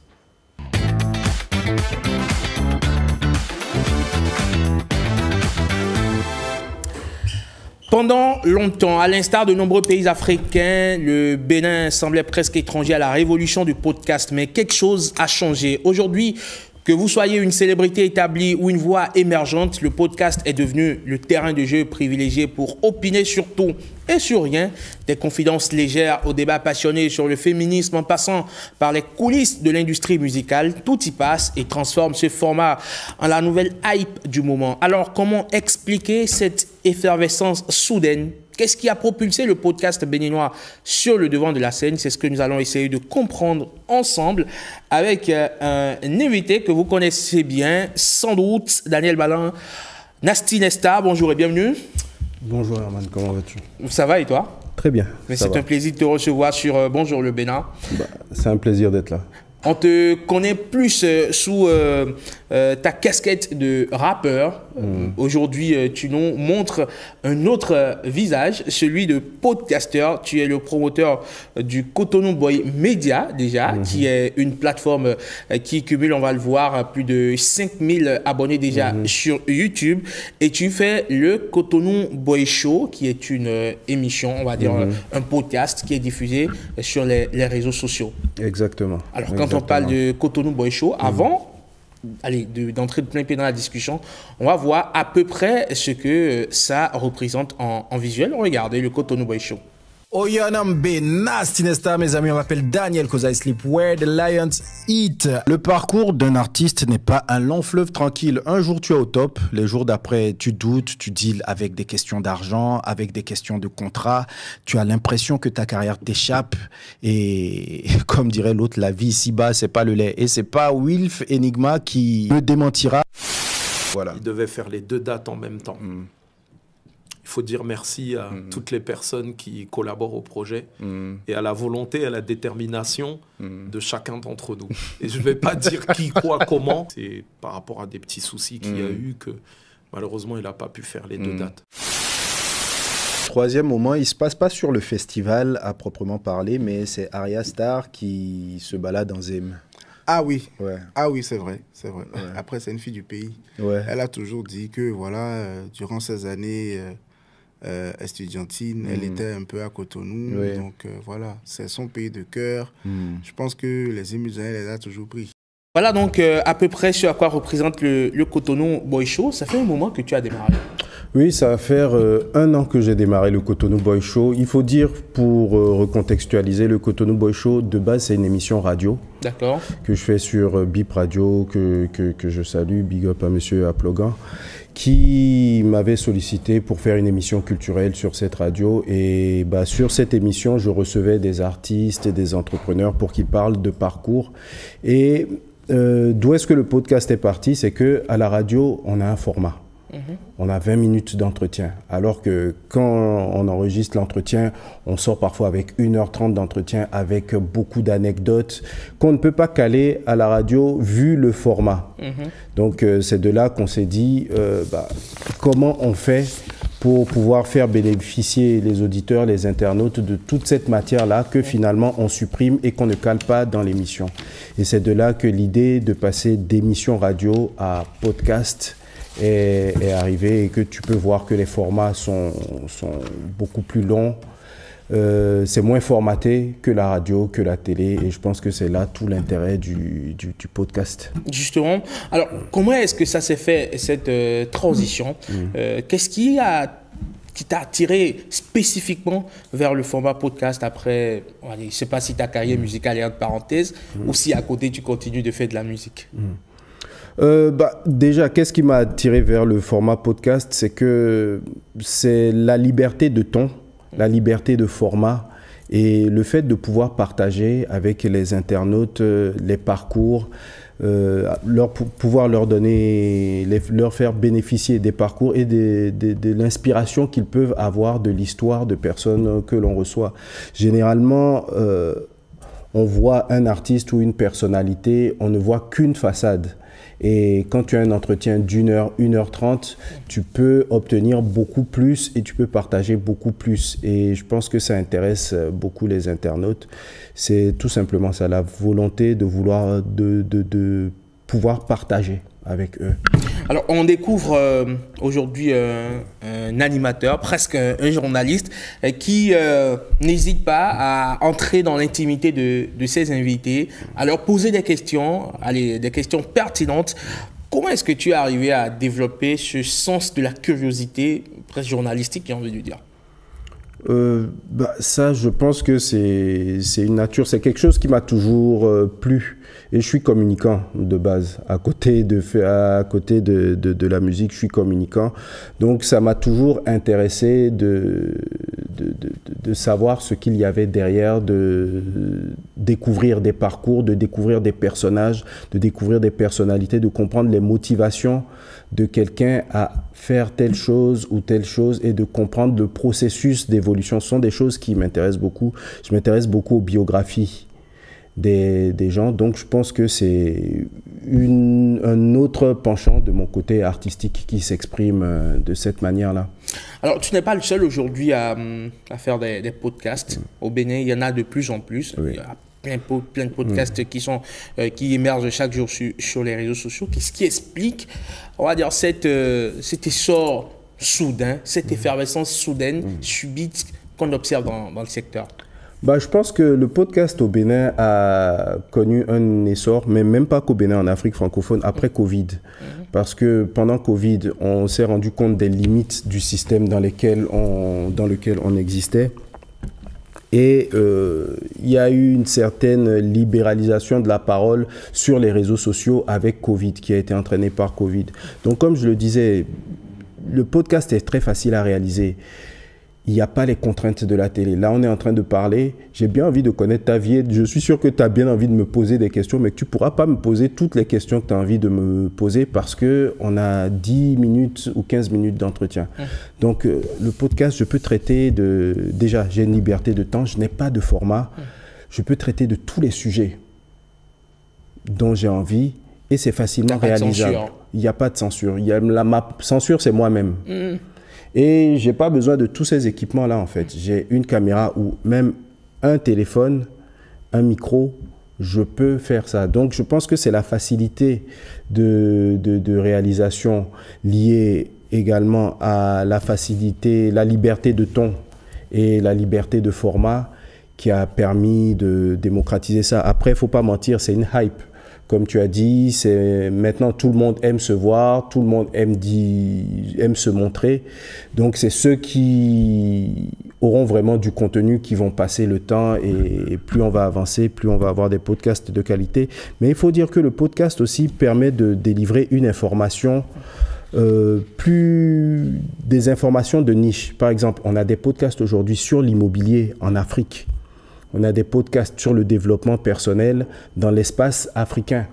Pendant longtemps, à l'instar de nombreux pays africains, le Bénin semblait presque étranger à la révolution du podcast, mais quelque chose a changé. Aujourd'hui, que vous soyez une célébrité établie ou une voix émergente, le podcast est devenu le terrain de jeu privilégié pour opiner sur tout et sur rien. Des confidences légères aux débats passionnés sur le féminisme en passant par les coulisses de l'industrie musicale, tout y passe et transforme ce format en la nouvelle hype du moment. Alors, comment expliquer cette effervescence soudaine? Qu'est-ce qui a propulsé le podcast béninois sur le devant de la scène? C'est ce que nous allons essayer de comprendre ensemble avec un invité que vous connaissez bien, sans doute, Daniel Balan, Nasty Nesta. Bonjour et bienvenue. Bonjour Herman, comment vas-tu? Ça va et toi? Très bien. C'est un plaisir de te recevoir sur Bonjour le Bénin. C'est un plaisir d'être là. On te connaît plus sous ta casquette de rappeur. Aujourd'hui, tu nous montres un autre visage, celui de podcasteur. Tu es le promoteur du Cotonou Boy Media, déjà, qui est une plateforme qui cumule, on va le voir, plus de 5000 abonnés déjà sur YouTube. Et tu fais le Cotonou Boy Show, qui est une émission, on va dire, un podcast qui est diffusé sur les réseaux sociaux. Exactement. Alors, quand on parle de Cotonou Boy Show, avant d'entrer de plein pied dans la discussion, on va voir à peu près ce que ça représente en visuel. Regardez le Cotonou Boy Show. Oyanam B, Nasty Nesta, mes amis, on m'appelle Daniel cause I sleep where the lions eat. Le parcours d'un artiste n'est pas un long fleuve tranquille. Un jour tu es au top, les jours d'après tu doutes, tu deals avec des questions d'argent, avec des questions de contrat. Tu as l'impression que ta carrière t'échappe et comme dirait l'autre, la vie ici-bas c'est pas le lait. Et c'est pas Wilf Enigma qui me démentira. Voilà. Il devait faire les 2 dates en même temps. Il faut dire merci à toutes les personnes qui collaborent au projet et à la volonté et à la détermination de chacun d'entre nous. Et je ne vais pas dire qui, quoi, comment. C'est par rapport à des petits soucis qu'il y a eu que malheureusement il n'a pas pu faire les 2 dates. Troisième moment, il ne se passe pas sur le festival à proprement parler, mais c'est Arya Star qui se balade en Zim. Ah oui, ouais. Ah oui, c'est vrai, c'est vrai. Ouais. Après, c'est une fille du pays. Ouais. Elle a toujours dit que voilà, durant ces années estudiantines, elle était un peu à Cotonou. Ouais. Donc voilà, c'est son pays de cœur. Je pense que les émusiens, elle les a toujours pris. Voilà donc à peu près ce à quoi représente le Cotonou Boy Show. Ça fait un moment que tu as démarré. Oui, ça va faire 1 an que j'ai démarré le Cotonou Boy Show. Il faut dire, pour recontextualiser, le Cotonou Boy Show, de base, c'est une émission radio. D'accord. Que je fais sur Bip Radio, que je salue, big up à monsieur Aplogan, qui m'avait sollicité pour faire une émission culturelle sur cette radio. Et bah, sur cette émission, je recevais des artistes et des entrepreneurs pour qu'ils parlent de parcours. Et d'où est-ce que le podcast est parti? C'est qu'à la radio, on a un format. On a 20 minutes d'entretien, alors que quand on enregistre l'entretien, on sort parfois avec 1h30 d'entretien, avec beaucoup d'anecdotes qu'on ne peut pas caler à la radio vu le format. Donc c'est de là qu'on s'est dit, comment on fait pour pouvoir faire bénéficier les auditeurs, les internautes de toute cette matière-là que finalement on supprime et qu'on ne cale pas dans l'émission. Et c'est de là que l'idée de passer d'émission radio à podcast est arrivé et que tu peux voir que les formats sont beaucoup plus longs. C'est moins formaté que la radio, que la télé, et je pense que c'est là tout l'intérêt du podcast. Justement, alors comment est-ce que ça s'est fait, cette transition? Qu'est-ce qui t'a attiré spécifiquement vers le format podcast après, je ne sais pas si ta carrière musicale est entre parenthèses ou si à côté tu continues de faire de la musique? Déjà, qu'est-ce qui m'a attiré vers le format podcast? C'est que c'est la liberté de ton, la liberté de format et le fait de pouvoir partager avec les internautes les parcours, pouvoir leur donner, leur faire bénéficier des parcours et de l'inspiration qu'ils peuvent avoir de l'histoire de personnes que l'on reçoit. Généralement, on voit un artiste ou une personnalité, on ne voit qu'une façade. Et quand tu as un entretien d'1h, 1h30, tu peux obtenir beaucoup plus et tu peux partager beaucoup plus. Et je pense que ça intéresse beaucoup les internautes. C'est tout simplement ça, la volonté de vouloir, de pouvoir partager avec eux. Alors, on découvre aujourd'hui un animateur, presque un journaliste, qui n'hésite pas à entrer dans l'intimité de ses invités, à leur poser des questions, des questions pertinentes. Comment est-ce que tu es arrivé à développer ce sens de la curiosité, presque journalistique, j'ai envie de dire? Ça, je pense que c'est une nature, c'est quelque chose qui m'a toujours plu. Et je suis communicant de base. À côté de la musique, je suis communicant. Donc, ça m'a toujours intéressé de savoir ce qu'il y avait derrière, de découvrir des parcours, de découvrir des personnages, de découvrir des personnalités, de comprendre les motivations de quelqu'un à faire telle chose ou telle chose et de comprendre le processus d'évolution. Ce sont des choses qui m'intéressent beaucoup. Je m'intéresse beaucoup aux biographies des gens. Donc je pense que c'est un autre penchant de mon côté artistique qui s'exprime de cette manière-là. Alors, tu n'es pas le seul aujourd'hui à faire des podcasts. Au Bénin, il y en a de plus en plus. Oui. Il y a plein de podcasts qui émergent chaque jour sur les réseaux sociaux. Qu'est-ce qui explique, on va dire, cet essor soudain, cette effervescence soudaine, subite qu'on observe dans le secteur? Je pense que le podcast au Bénin a connu un essor, mais même pas qu'au Bénin, en Afrique francophone, après Covid. Parce que pendant Covid, on s'est rendu compte des limites du système dans lequel on existait. Et il y a eu une certaine libéralisation de la parole sur les réseaux sociaux avec Covid, qui a été entraînée par Covid. Donc comme je le disais, le podcast est très facile à réaliser. Il n'y a pas les contraintes de la télé. Là, on est en train de parler. J'ai bien envie de connaître ta vie. Je suis sûr que tu as bien envie de me poser des questions, mais que tu ne pourras pas me poser toutes les questions que tu as envie de me poser parce qu'on a 10 minutes ou 15 minutes d'entretien. Donc, le podcast, je peux traiter de... Déjà, j'ai une liberté de temps. Je n'ai pas de format. Je peux traiter de tous les sujets dont j'ai envie et c'est facilement réalisable. Il n'y a pas de censure. Ma censure, c'est moi-même. Et je n'ai pas besoin de tous ces équipements-là, en fait. J'ai une caméra ou même un téléphone, un micro, je peux faire ça. Donc, je pense que c'est la facilité de réalisation liée également à la facilité, la liberté de ton et la liberté de format qui a permis de démocratiser ça. Après, il ne faut pas mentir, c'est une hype. Comme tu as dit, maintenant tout le monde aime se voir, tout le monde aime se montrer. Donc c'est ceux qui auront vraiment du contenu qui vont passer le temps et plus on va avancer, plus on va avoir des podcasts de qualité. Mais il faut dire que le podcast aussi permet de délivrer une information, plus des informations de niche. Par exemple, on a des podcasts aujourd'hui sur l'immobilier en Afrique. On a des podcasts sur le développement personnel dans l'espace africain.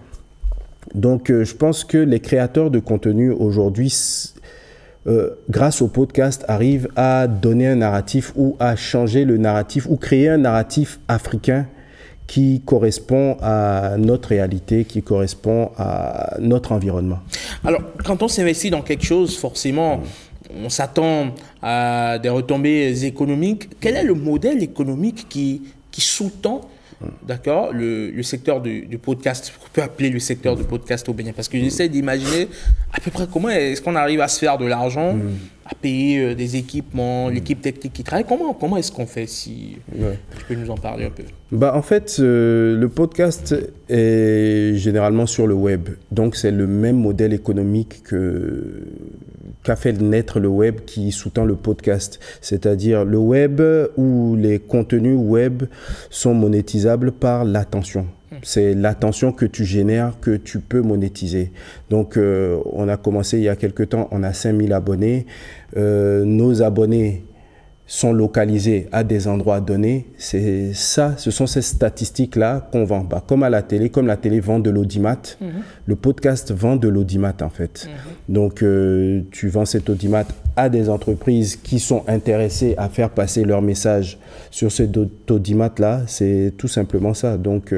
Donc, je pense que les créateurs de contenu aujourd'hui, grâce au podcast, arrivent à donner un narratif ou à changer le narratif ou créer un narratif africain qui correspond à notre réalité, qui correspond à notre environnement. Alors, quand on s'investit dans quelque chose, forcément, on s'attend à des retombées économiques. Quel est le modèle économique qui sous-tend, d'accord, le secteur du podcast, on peut appeler le secteur du podcast au Bénin, parce que j'essaie d'imaginer à peu près comment est-ce qu'on arrive à se faire de l'argent, à payer des équipements, l'équipe technique qui travaille. Comment est-ce qu'on fait, si tu peux nous en parler un peu? En fait, le podcast est généralement sur le web, donc c'est le même modèle économique qu'a fait naître le web qui sous-tend le podcast. C'est-à-dire le web où les contenus web sont monétisables par l'attention. C'est l'attention que tu génères que tu peux monétiser. Donc, on a commencé il y a quelques temps, on a 5000 abonnés. Nos abonnés sont localisés à des endroits donnés. C'est ça, ce sont ces statistiques-là qu'on vend. Comme la télé vend de l'audimat, le podcast vend de l'audimat en fait. Donc, tu vends cet audimat à des entreprises qui sont intéressées à faire passer leur message sur cet audimat-là. C'est tout simplement ça. Donc,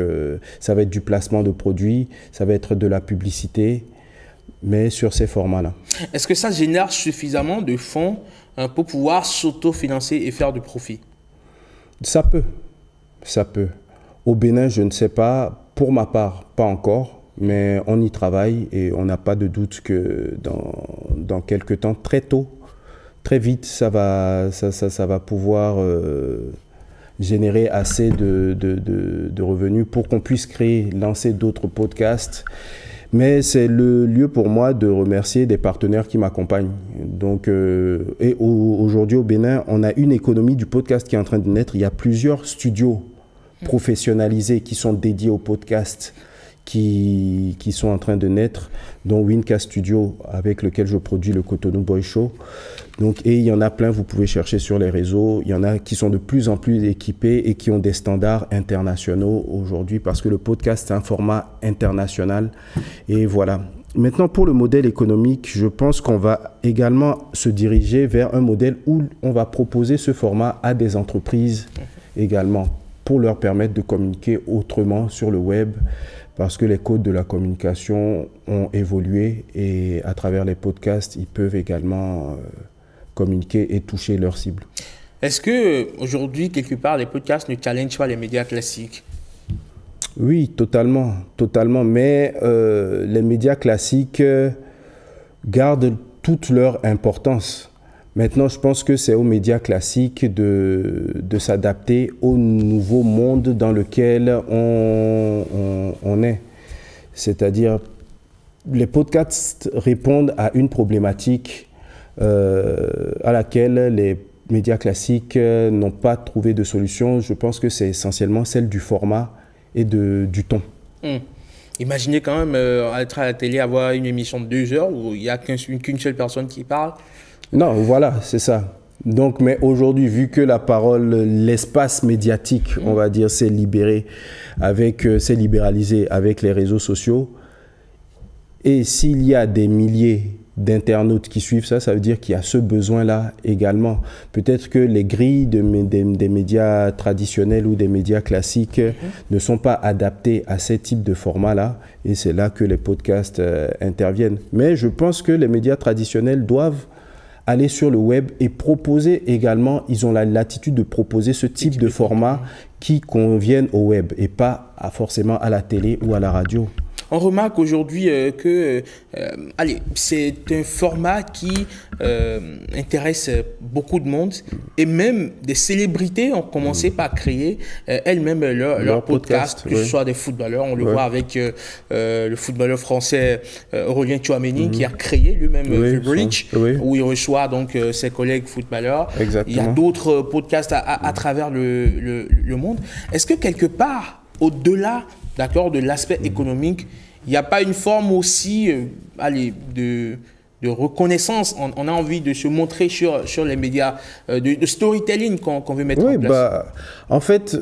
ça va être du placement de produits, ça va être de la publicité, mais sur ces formats-là. Est-ce que ça génère suffisamment de fonds pour pouvoir s'auto-financer et faire du profit? Ça peut. Au Bénin, je ne sais pas. Pour ma part, pas encore. Mais on y travaille et on n'a pas de doute que dans quelques temps, très tôt, très vite, ça va pouvoir générer assez de revenus pour qu'on puisse lancer d'autres podcasts. Mais c'est le lieu pour moi de remercier des partenaires qui m'accompagnent. Donc, et aujourd'hui au Bénin, on a une économie du podcast qui est en train de naître. Il y a plusieurs studios professionnalisés qui sont dédiés au podcast qui sont en train de naître, dont Wincast Studio, avec lequel je produis le Cotonou Boy Show. Donc, et il y en a plein, vous pouvez chercher sur les réseaux. Il y en a qui sont de plus en plus équipés et qui ont des standards internationaux aujourd'hui, parce que le podcast, c'est un format international. Et voilà. Maintenant, pour le modèle économique, je pense qu'on va également se diriger vers un modèle où on va proposer ce format à des entreprises également. pour leur permettre de communiquer autrement sur le web, parce que les codes de la communication ont évolué et à travers les podcasts, ils peuvent également communiquer et toucher leur cible. Est-ce que aujourd'hui, quelque part, les podcasts ne challengent pas les médias classiques? Oui, totalement, totalement. Mais les médias classiques gardent toute leur importance. Maintenant, je pense que c'est aux médias classiques de s'adapter au nouveau monde dans lequel on est. C'est-à-dire, les podcasts répondent à une problématique à laquelle les médias classiques n'ont pas trouvé de solution. Je pense que c'est essentiellement celle du format et du ton. Imaginez quand même être à la télé, avoir une émission de 2 heures où il n'y a qu'une seule personne qui parle. Non, voilà, c'est ça. Donc, mais aujourd'hui, vu que la parole, l'espace médiatique, on va dire, s'est libéralisé avec les réseaux sociaux, et s'il y a des milliers d'internautes qui suivent ça, ça veut dire qu'il y a ce besoin-là également. Peut-être que les grilles des médias traditionnels ou des médias classiques ne sont pas adaptées à ce type de format-là, et c'est là que les podcasts interviennent. Mais je pense que les médias traditionnels doivent aller sur le web et proposer également, ils ont la latitude de proposer ce type de format qui conviennent au web et pas forcément à la télé ou à la radio. On remarque aujourd'hui que c'est un format qui intéresse beaucoup de monde, et même des célébrités ont commencé par créer elles-mêmes leur podcast, que ce soit des footballeurs. On le voit avec le footballeur français Aurélien Tchouaméni qui a créé lui-même The Bridge, où il reçoit donc ses collègues footballeurs. Exactement. Il y a d'autres podcasts à travers le monde. Est-ce que quelque part, au-delà de l'aspect économique, il n'y a pas une forme aussi de reconnaissance? On a envie de se montrer sur les médias, de storytelling qu'on veut mettre en place. En fait,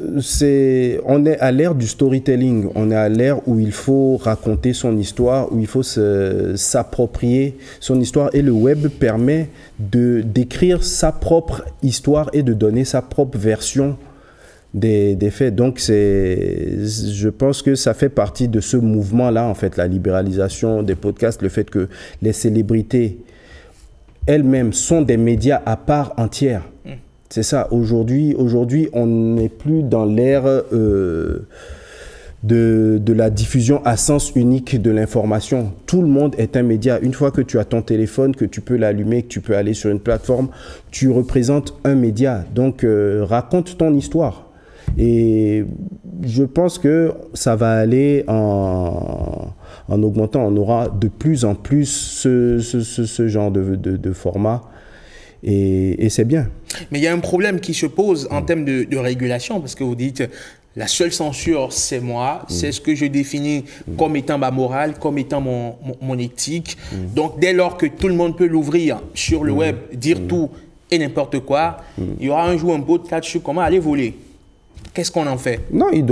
on est à l'ère du storytelling. On est à l'ère où il faut raconter son histoire, où il faut s'approprier son histoire. Et le web permet d'écrire sa propre histoire et de donner sa propre version des faits. Donc, je pense que ça fait partie de ce mouvement-là, en fait, la libéralisation des podcasts, le fait que les célébrités elles-mêmes sont des médias à part entière. C'est ça. Aujourd'hui, on n'est plus dans l'ère de la diffusion à sens unique de l'information. Tout le monde est un média. Une fois que tu as ton téléphone, que tu peux l'allumer, que tu peux aller sur une plateforme, tu représentes un média. Donc, raconte ton histoire. Et je pense que ça va aller en augmentant. On aura de plus en plus ce genre de format. Et c'est bien. Mais il y a un problème qui se pose en termes de régulation, parce que vous dites la seule censure, c'est moi, c'est ce que je définis comme étant ma morale, comme étant mon éthique. Donc dès lors que tout le monde peut l'ouvrir sur le web, dire tout et n'importe quoi, il y aura un jour un podcast sur comment aller voler. Qu'est-ce qu'on en fait? Non, il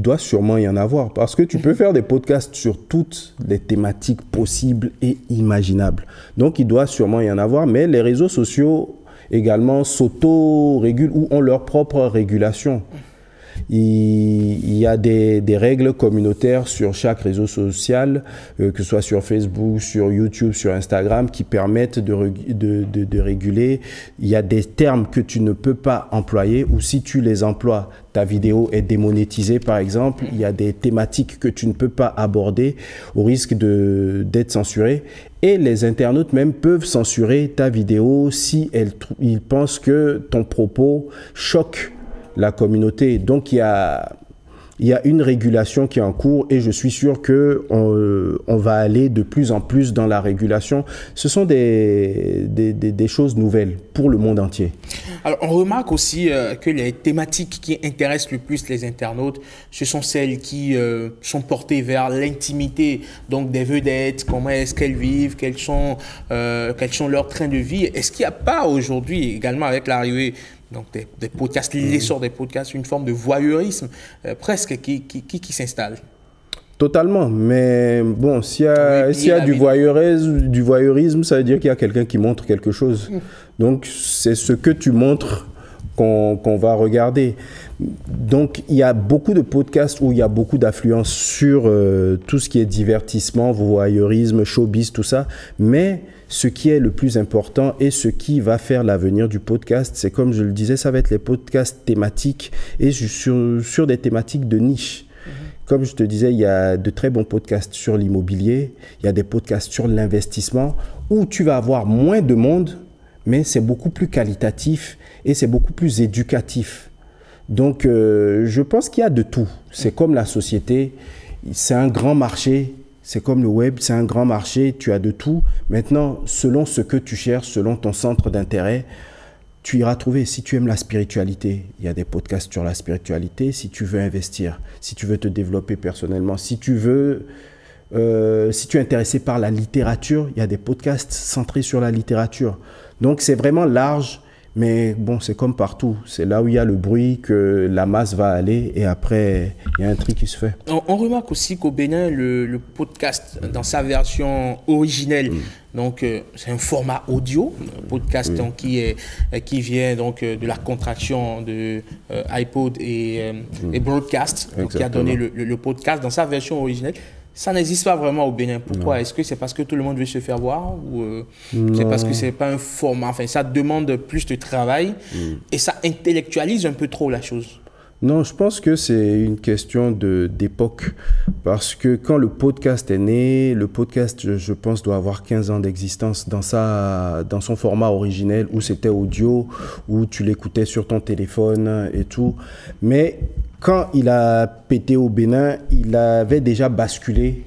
doit sûrement y en avoir, parce que tu peux faire des podcasts sur toutes les thématiques possibles et imaginables. Donc, il doit sûrement y en avoir, mais les réseaux sociaux également s'auto-régulent ou ont leur propre régulation. Il y a des règles communautaires sur chaque réseau social, que ce soit sur Facebook, sur YouTube, sur Instagram, qui permettent de réguler. Il y a des termes que tu ne peux pas employer, ou si tu les emploies, ta vidéo est démonétisée, par exemple. Il y a des thématiques que tu ne peux pas aborder au risque d'être censuré. Et les internautes même peuvent censurer ta vidéo si ils pensent que ton propos choque la communauté. Donc, il y a une régulation qui est en cours, et je suis sûr qu'on va aller de plus en plus dans la régulation. Ce sont des choses nouvelles pour le monde entier. Alors, on remarque aussi que les thématiques qui intéressent le plus les internautes, ce sont celles qui sont portées vers l'intimité, donc des vedettes, comment est-ce qu'elles vivent, quels sont leurs trains de vie. Est-ce qu'il n'y a pas aujourd'hui, également avec l'arrivée donc des podcasts, l'essor des podcasts, une forme de voyeurisme presque qui s'installe? Totalement, mais bon, s'il y a du voyeurisme, ça veut dire qu'il y a quelqu'un qui montre quelque chose. Donc, c'est ce que tu montres qu'on va regarder. Donc, il y a beaucoup de podcasts où il y a beaucoup d'affluence sur tout ce qui est divertissement, voyeurisme, showbiz, tout ça. Mais ce qui est le plus important et ce qui va faire l'avenir du podcast, c'est comme je le disais, ça va être les podcasts thématiques et sur des thématiques de niche. Comme je te disais, il y a de très bons podcasts sur l'immobilier, il y a des podcasts sur l'investissement où tu vas avoir moins de monde, mais c'est beaucoup plus qualitatif et c'est beaucoup plus éducatif. Donc, je pense qu'il y a de tout. C'est comme la société, c'est un grand marché. C'est comme le web, c'est un grand marché, tu as de tout. Maintenant, selon ce que tu cherches, selon ton centre d'intérêt, tu iras trouver. Si tu aimes la spiritualité, il y a des podcasts sur la spiritualité. Si tu veux investir, si tu veux te développer personnellement, si tu es intéressé par la littérature, il y a des podcasts centrés sur la littérature. Donc, c'est vraiment large. Mais bon, c'est comme partout. C'est là où il y a le bruit que la masse va aller et après, il y a un tri qui se fait. On remarque aussi qu'au Bénin, le podcast, dans sa version originelle, donc c'est un format audio, un podcast donc, qui vient donc, de la contraction de iPod et Broadcast, donc, qui a donné le podcast dans sa version originelle. Ça n'existe pas vraiment au Bénin. Pourquoi? Est-ce que c'est parce que tout le monde veut se faire voir ou c'est parce que c'est pas un format? Enfin, ça demande plus de travail et ça intellectualise un peu trop la chose. Non, je pense que c'est une question d'époque. Parce que quand le podcast est né, le podcast, je pense, doit avoir 15 ans d'existence dans son format originel où c'était audio, où tu l'écoutais sur ton téléphone et tout. Mais quand il a pété au Bénin, il avait déjà basculé,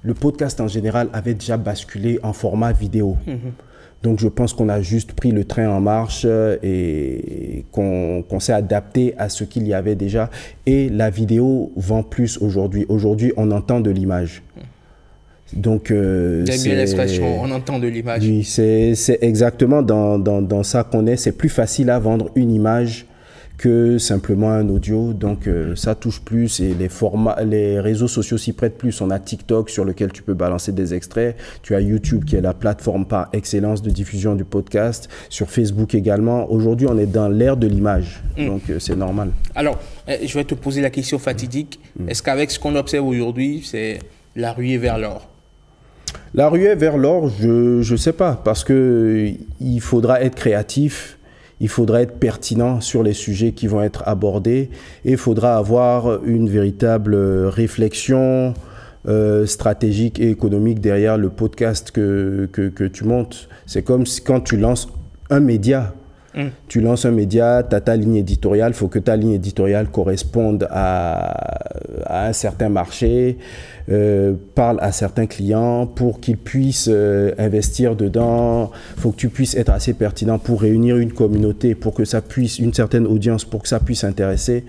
le podcast en général avait déjà basculé en format vidéo. Donc je pense qu'on a juste pris le train en marche et qu'on s'est adapté à ce qu'il y avait déjà. Et la vidéo vend plus aujourd'hui. Aujourd'hui, on entend de l'image. Donc, j'aime bien l'expression, on entend de l'image. Oui, c'est exactement dans ça qu'on est. C'est plus facile à vendre une image que simplement un audio, donc ça touche plus et les réseaux sociaux s'y prêtent plus. On a TikTok sur lequel tu peux balancer des extraits, tu as YouTube qui est la plateforme par excellence de diffusion du podcast, sur Facebook également. Aujourd'hui, on est dans l'ère de l'image, donc c'est normal. Alors, je vais te poser la question fatidique. Est-ce qu'avec ce qu'on observe aujourd'hui, c'est la ruée vers l'or? La ruée vers l'or, je ne sais pas, parce qu'il faudra être créatif. Il faudra être pertinent sur les sujets qui vont être abordés et il faudra avoir une véritable réflexion stratégique et économique derrière le podcast que tu montes. C'est comme si quand tu lances un média. Tu lances un média, tu as ta ligne éditoriale, il faut que ta ligne éditoriale corresponde à un certain marché, parle à certains clients pour qu'ils puissent investir dedans. Il faut que tu puisses être assez pertinent pour réunir une communauté, pour que ça puisse, une certaine audience, pour que ça puisse intéresser.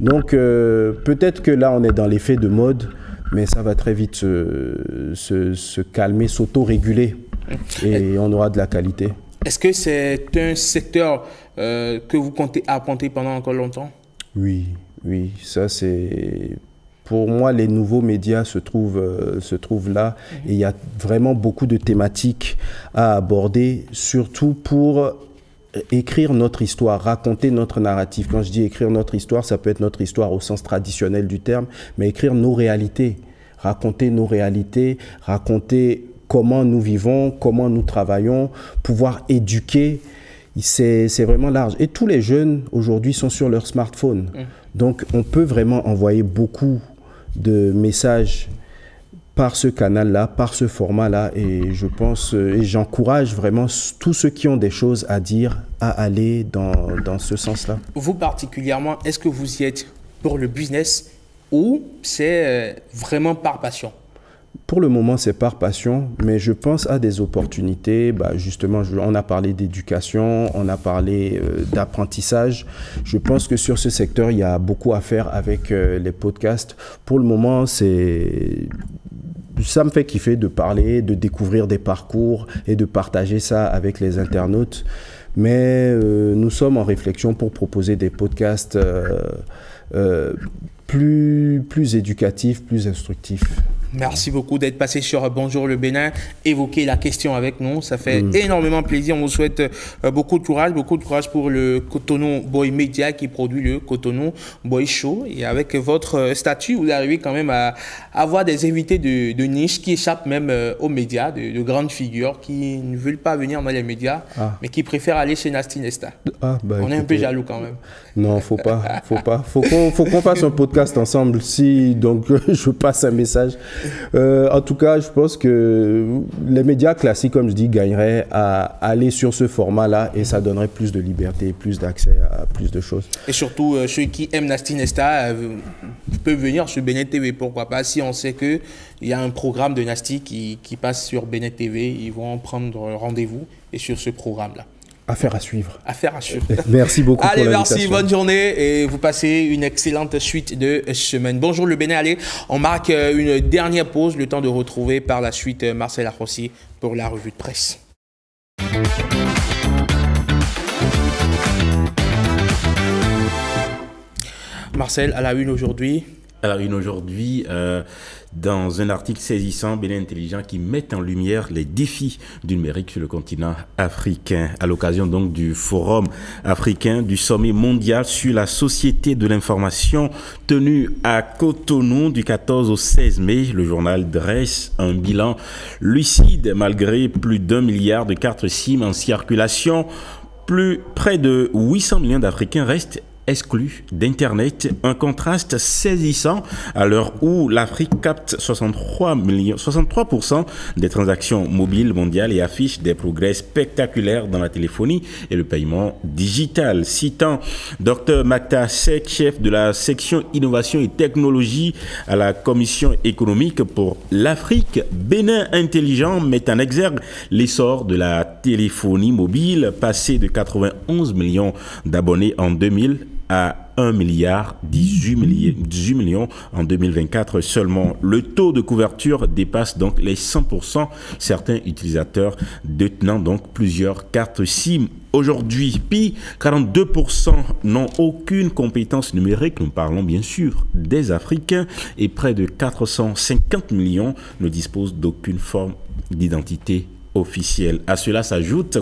Donc peut-être que là on est dans l'effet de mode, mais ça va très vite se calmer, s'auto-réguler et on aura de la qualité. Est-ce que c'est un secteur que vous comptez apprendre pendant encore longtemps? Oui, ça c'est... Pour moi, les nouveaux médias se trouvent là et il y a vraiment beaucoup de thématiques à aborder, surtout pour écrire notre histoire, raconter notre narratif. Quand je dis écrire notre histoire, ça peut être notre histoire au sens traditionnel du terme, mais écrire nos réalités, raconter nos réalités, raconter comment nous vivons, comment nous travaillons, pouvoir éduquer, c'est vraiment large. Et tous les jeunes aujourd'hui sont sur leur smartphone. Donc on peut vraiment envoyer beaucoup de messages par ce canal-là, par ce format-là. Et je pense, et j'encourage vraiment tous ceux qui ont des choses à dire à aller dans ce sens-là. Vous particulièrement, est-ce que vous y êtes pour le business ou c'est vraiment par passion? Pour le moment, c'est par passion, mais je pense à des opportunités. Justement, on a parlé d'éducation, on a parlé d'apprentissage. Je pense que sur ce secteur, il y a beaucoup à faire avec les podcasts. Pour le moment, ça me fait kiffer de parler, de découvrir des parcours et de partager ça avec les internautes. Mais nous sommes en réflexion pour proposer des podcasts plus éducatifs, plus instructifs. Merci beaucoup d'être passé sur Bonjour le Bénin, évoquer la question avec nous. Ça fait énormément plaisir. On vous souhaite beaucoup de courage pour le Cotonou Boy Media qui produit le Cotonou Boy Show. Et avec votre statut, vous arrivez quand même à avoir des invités de niche qui échappent même aux médias, de grandes figures qui ne veulent pas venir dans les médias, mais qui préfèrent aller chez Nasty Nesta. On est un peu jaloux quand même. Non, faut pas. Faut qu'on fasse un podcast ensemble. Donc, je passe un message. En tout cas, je pense que les médias classiques, comme je dis, gagneraient à aller sur ce format-là et ça donnerait plus de liberté, plus d'accès à plus de choses. Et surtout, ceux qui aiment Nasty Nesta peuvent venir sur Bénin TV, pourquoi pas. Si on sait qu'il y a un programme de Nasty qui passe sur Bénin TV, ils vont prendre rendez-vous et sur ce programme-là. Affaire à suivre. Affaire à suivre. Merci beaucoup pour l'invitation. Allez, merci, bonne journée et vous passez une excellente suite de semaine. Bonjour le Bénin, allez, on marque une dernière pause, le temps de retrouver par la suite Marcel Arrossi pour la revue de presse. Marcel, à la une aujourd'hui. À la une aujourd'hui, dans un article saisissant, Bénin Intelligent qui met en lumière les défis du numérique sur le continent africain. À l'occasion donc du forum africain du sommet mondial sur la société de l'information tenu à Cotonou du 14 au 16 mai, le journal dresse un bilan lucide malgré plus d'1 milliard de cartes SIM en circulation. Près de 800 millions d'Africains restent exclus d'Internet, un contraste saisissant à l'heure où l'Afrique capte 63% des transactions mobiles mondiales et affiche des progrès spectaculaires dans la téléphonie et le paiement digital. Citant Dr Makta Sek, chef de la section innovation et technologie à la Commission économique pour l'Afrique, Bénin Intelligent met en exergue l'essor de la téléphonie mobile, passé de 91 millions d'abonnés en 2000 à 1 milliard 18 millions en 2024 seulement. Le taux de couverture dépasse donc les 100%, certains utilisateurs détenant donc plusieurs cartes SIM. Aujourd'hui, puis 42% n'ont aucune compétence numérique, nous parlons bien sûr des Africains, et près de 450 millions ne disposent d'aucune forme d'identité officielle. À cela s'ajoute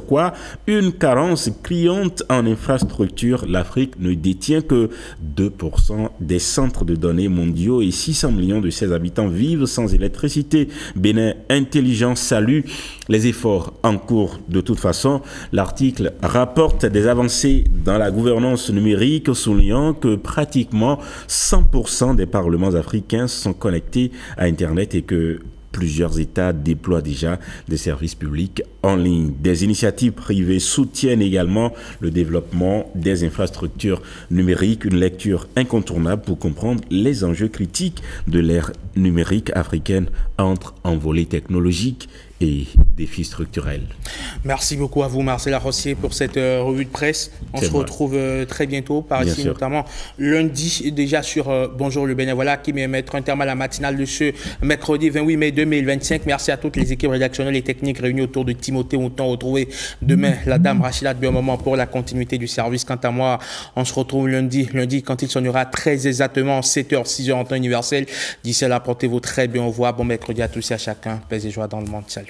une carence criante en infrastructure. L'Afrique ne détient que 2% des centres de données mondiaux et 600 millions de ses habitants vivent sans électricité. Bénin Intelligent salue les efforts en cours. De toute façon, l'article rapporte des avancées dans la gouvernance numérique, soulignant que pratiquement 100% des parlements africains sont connectés à Internet et que plusieurs États déploient déjà des services publics en ligne. Des initiatives privées soutiennent également le développement des infrastructures numériques, une lecture incontournable pour comprendre les enjeux critiques de l'ère numérique africaine entre envolées technologiques et défis structurels. Merci beaucoup à vous, Marcel Arrossi, pour cette revue de presse. On se retrouve très bientôt, par ici sûr. Notamment lundi, déjà sur Bonjour le Bénin. Voilà qui met mettre un terme à la matinale de ce mercredi 28 mai 2025. Merci à toutes les équipes rédactionnelles et techniques réunies autour de Timothée Mouton. Retrouver demain la dame Rachida Biomomon pour la continuité du service. Quant à moi, on se retrouve lundi quand il sonnera très exactement 7h, 6h en temps universel. D'ici là, portez-vous très bien. Au revoir. Bon mercredi à tous et à chacun. Paix et joie dans le monde. Salut.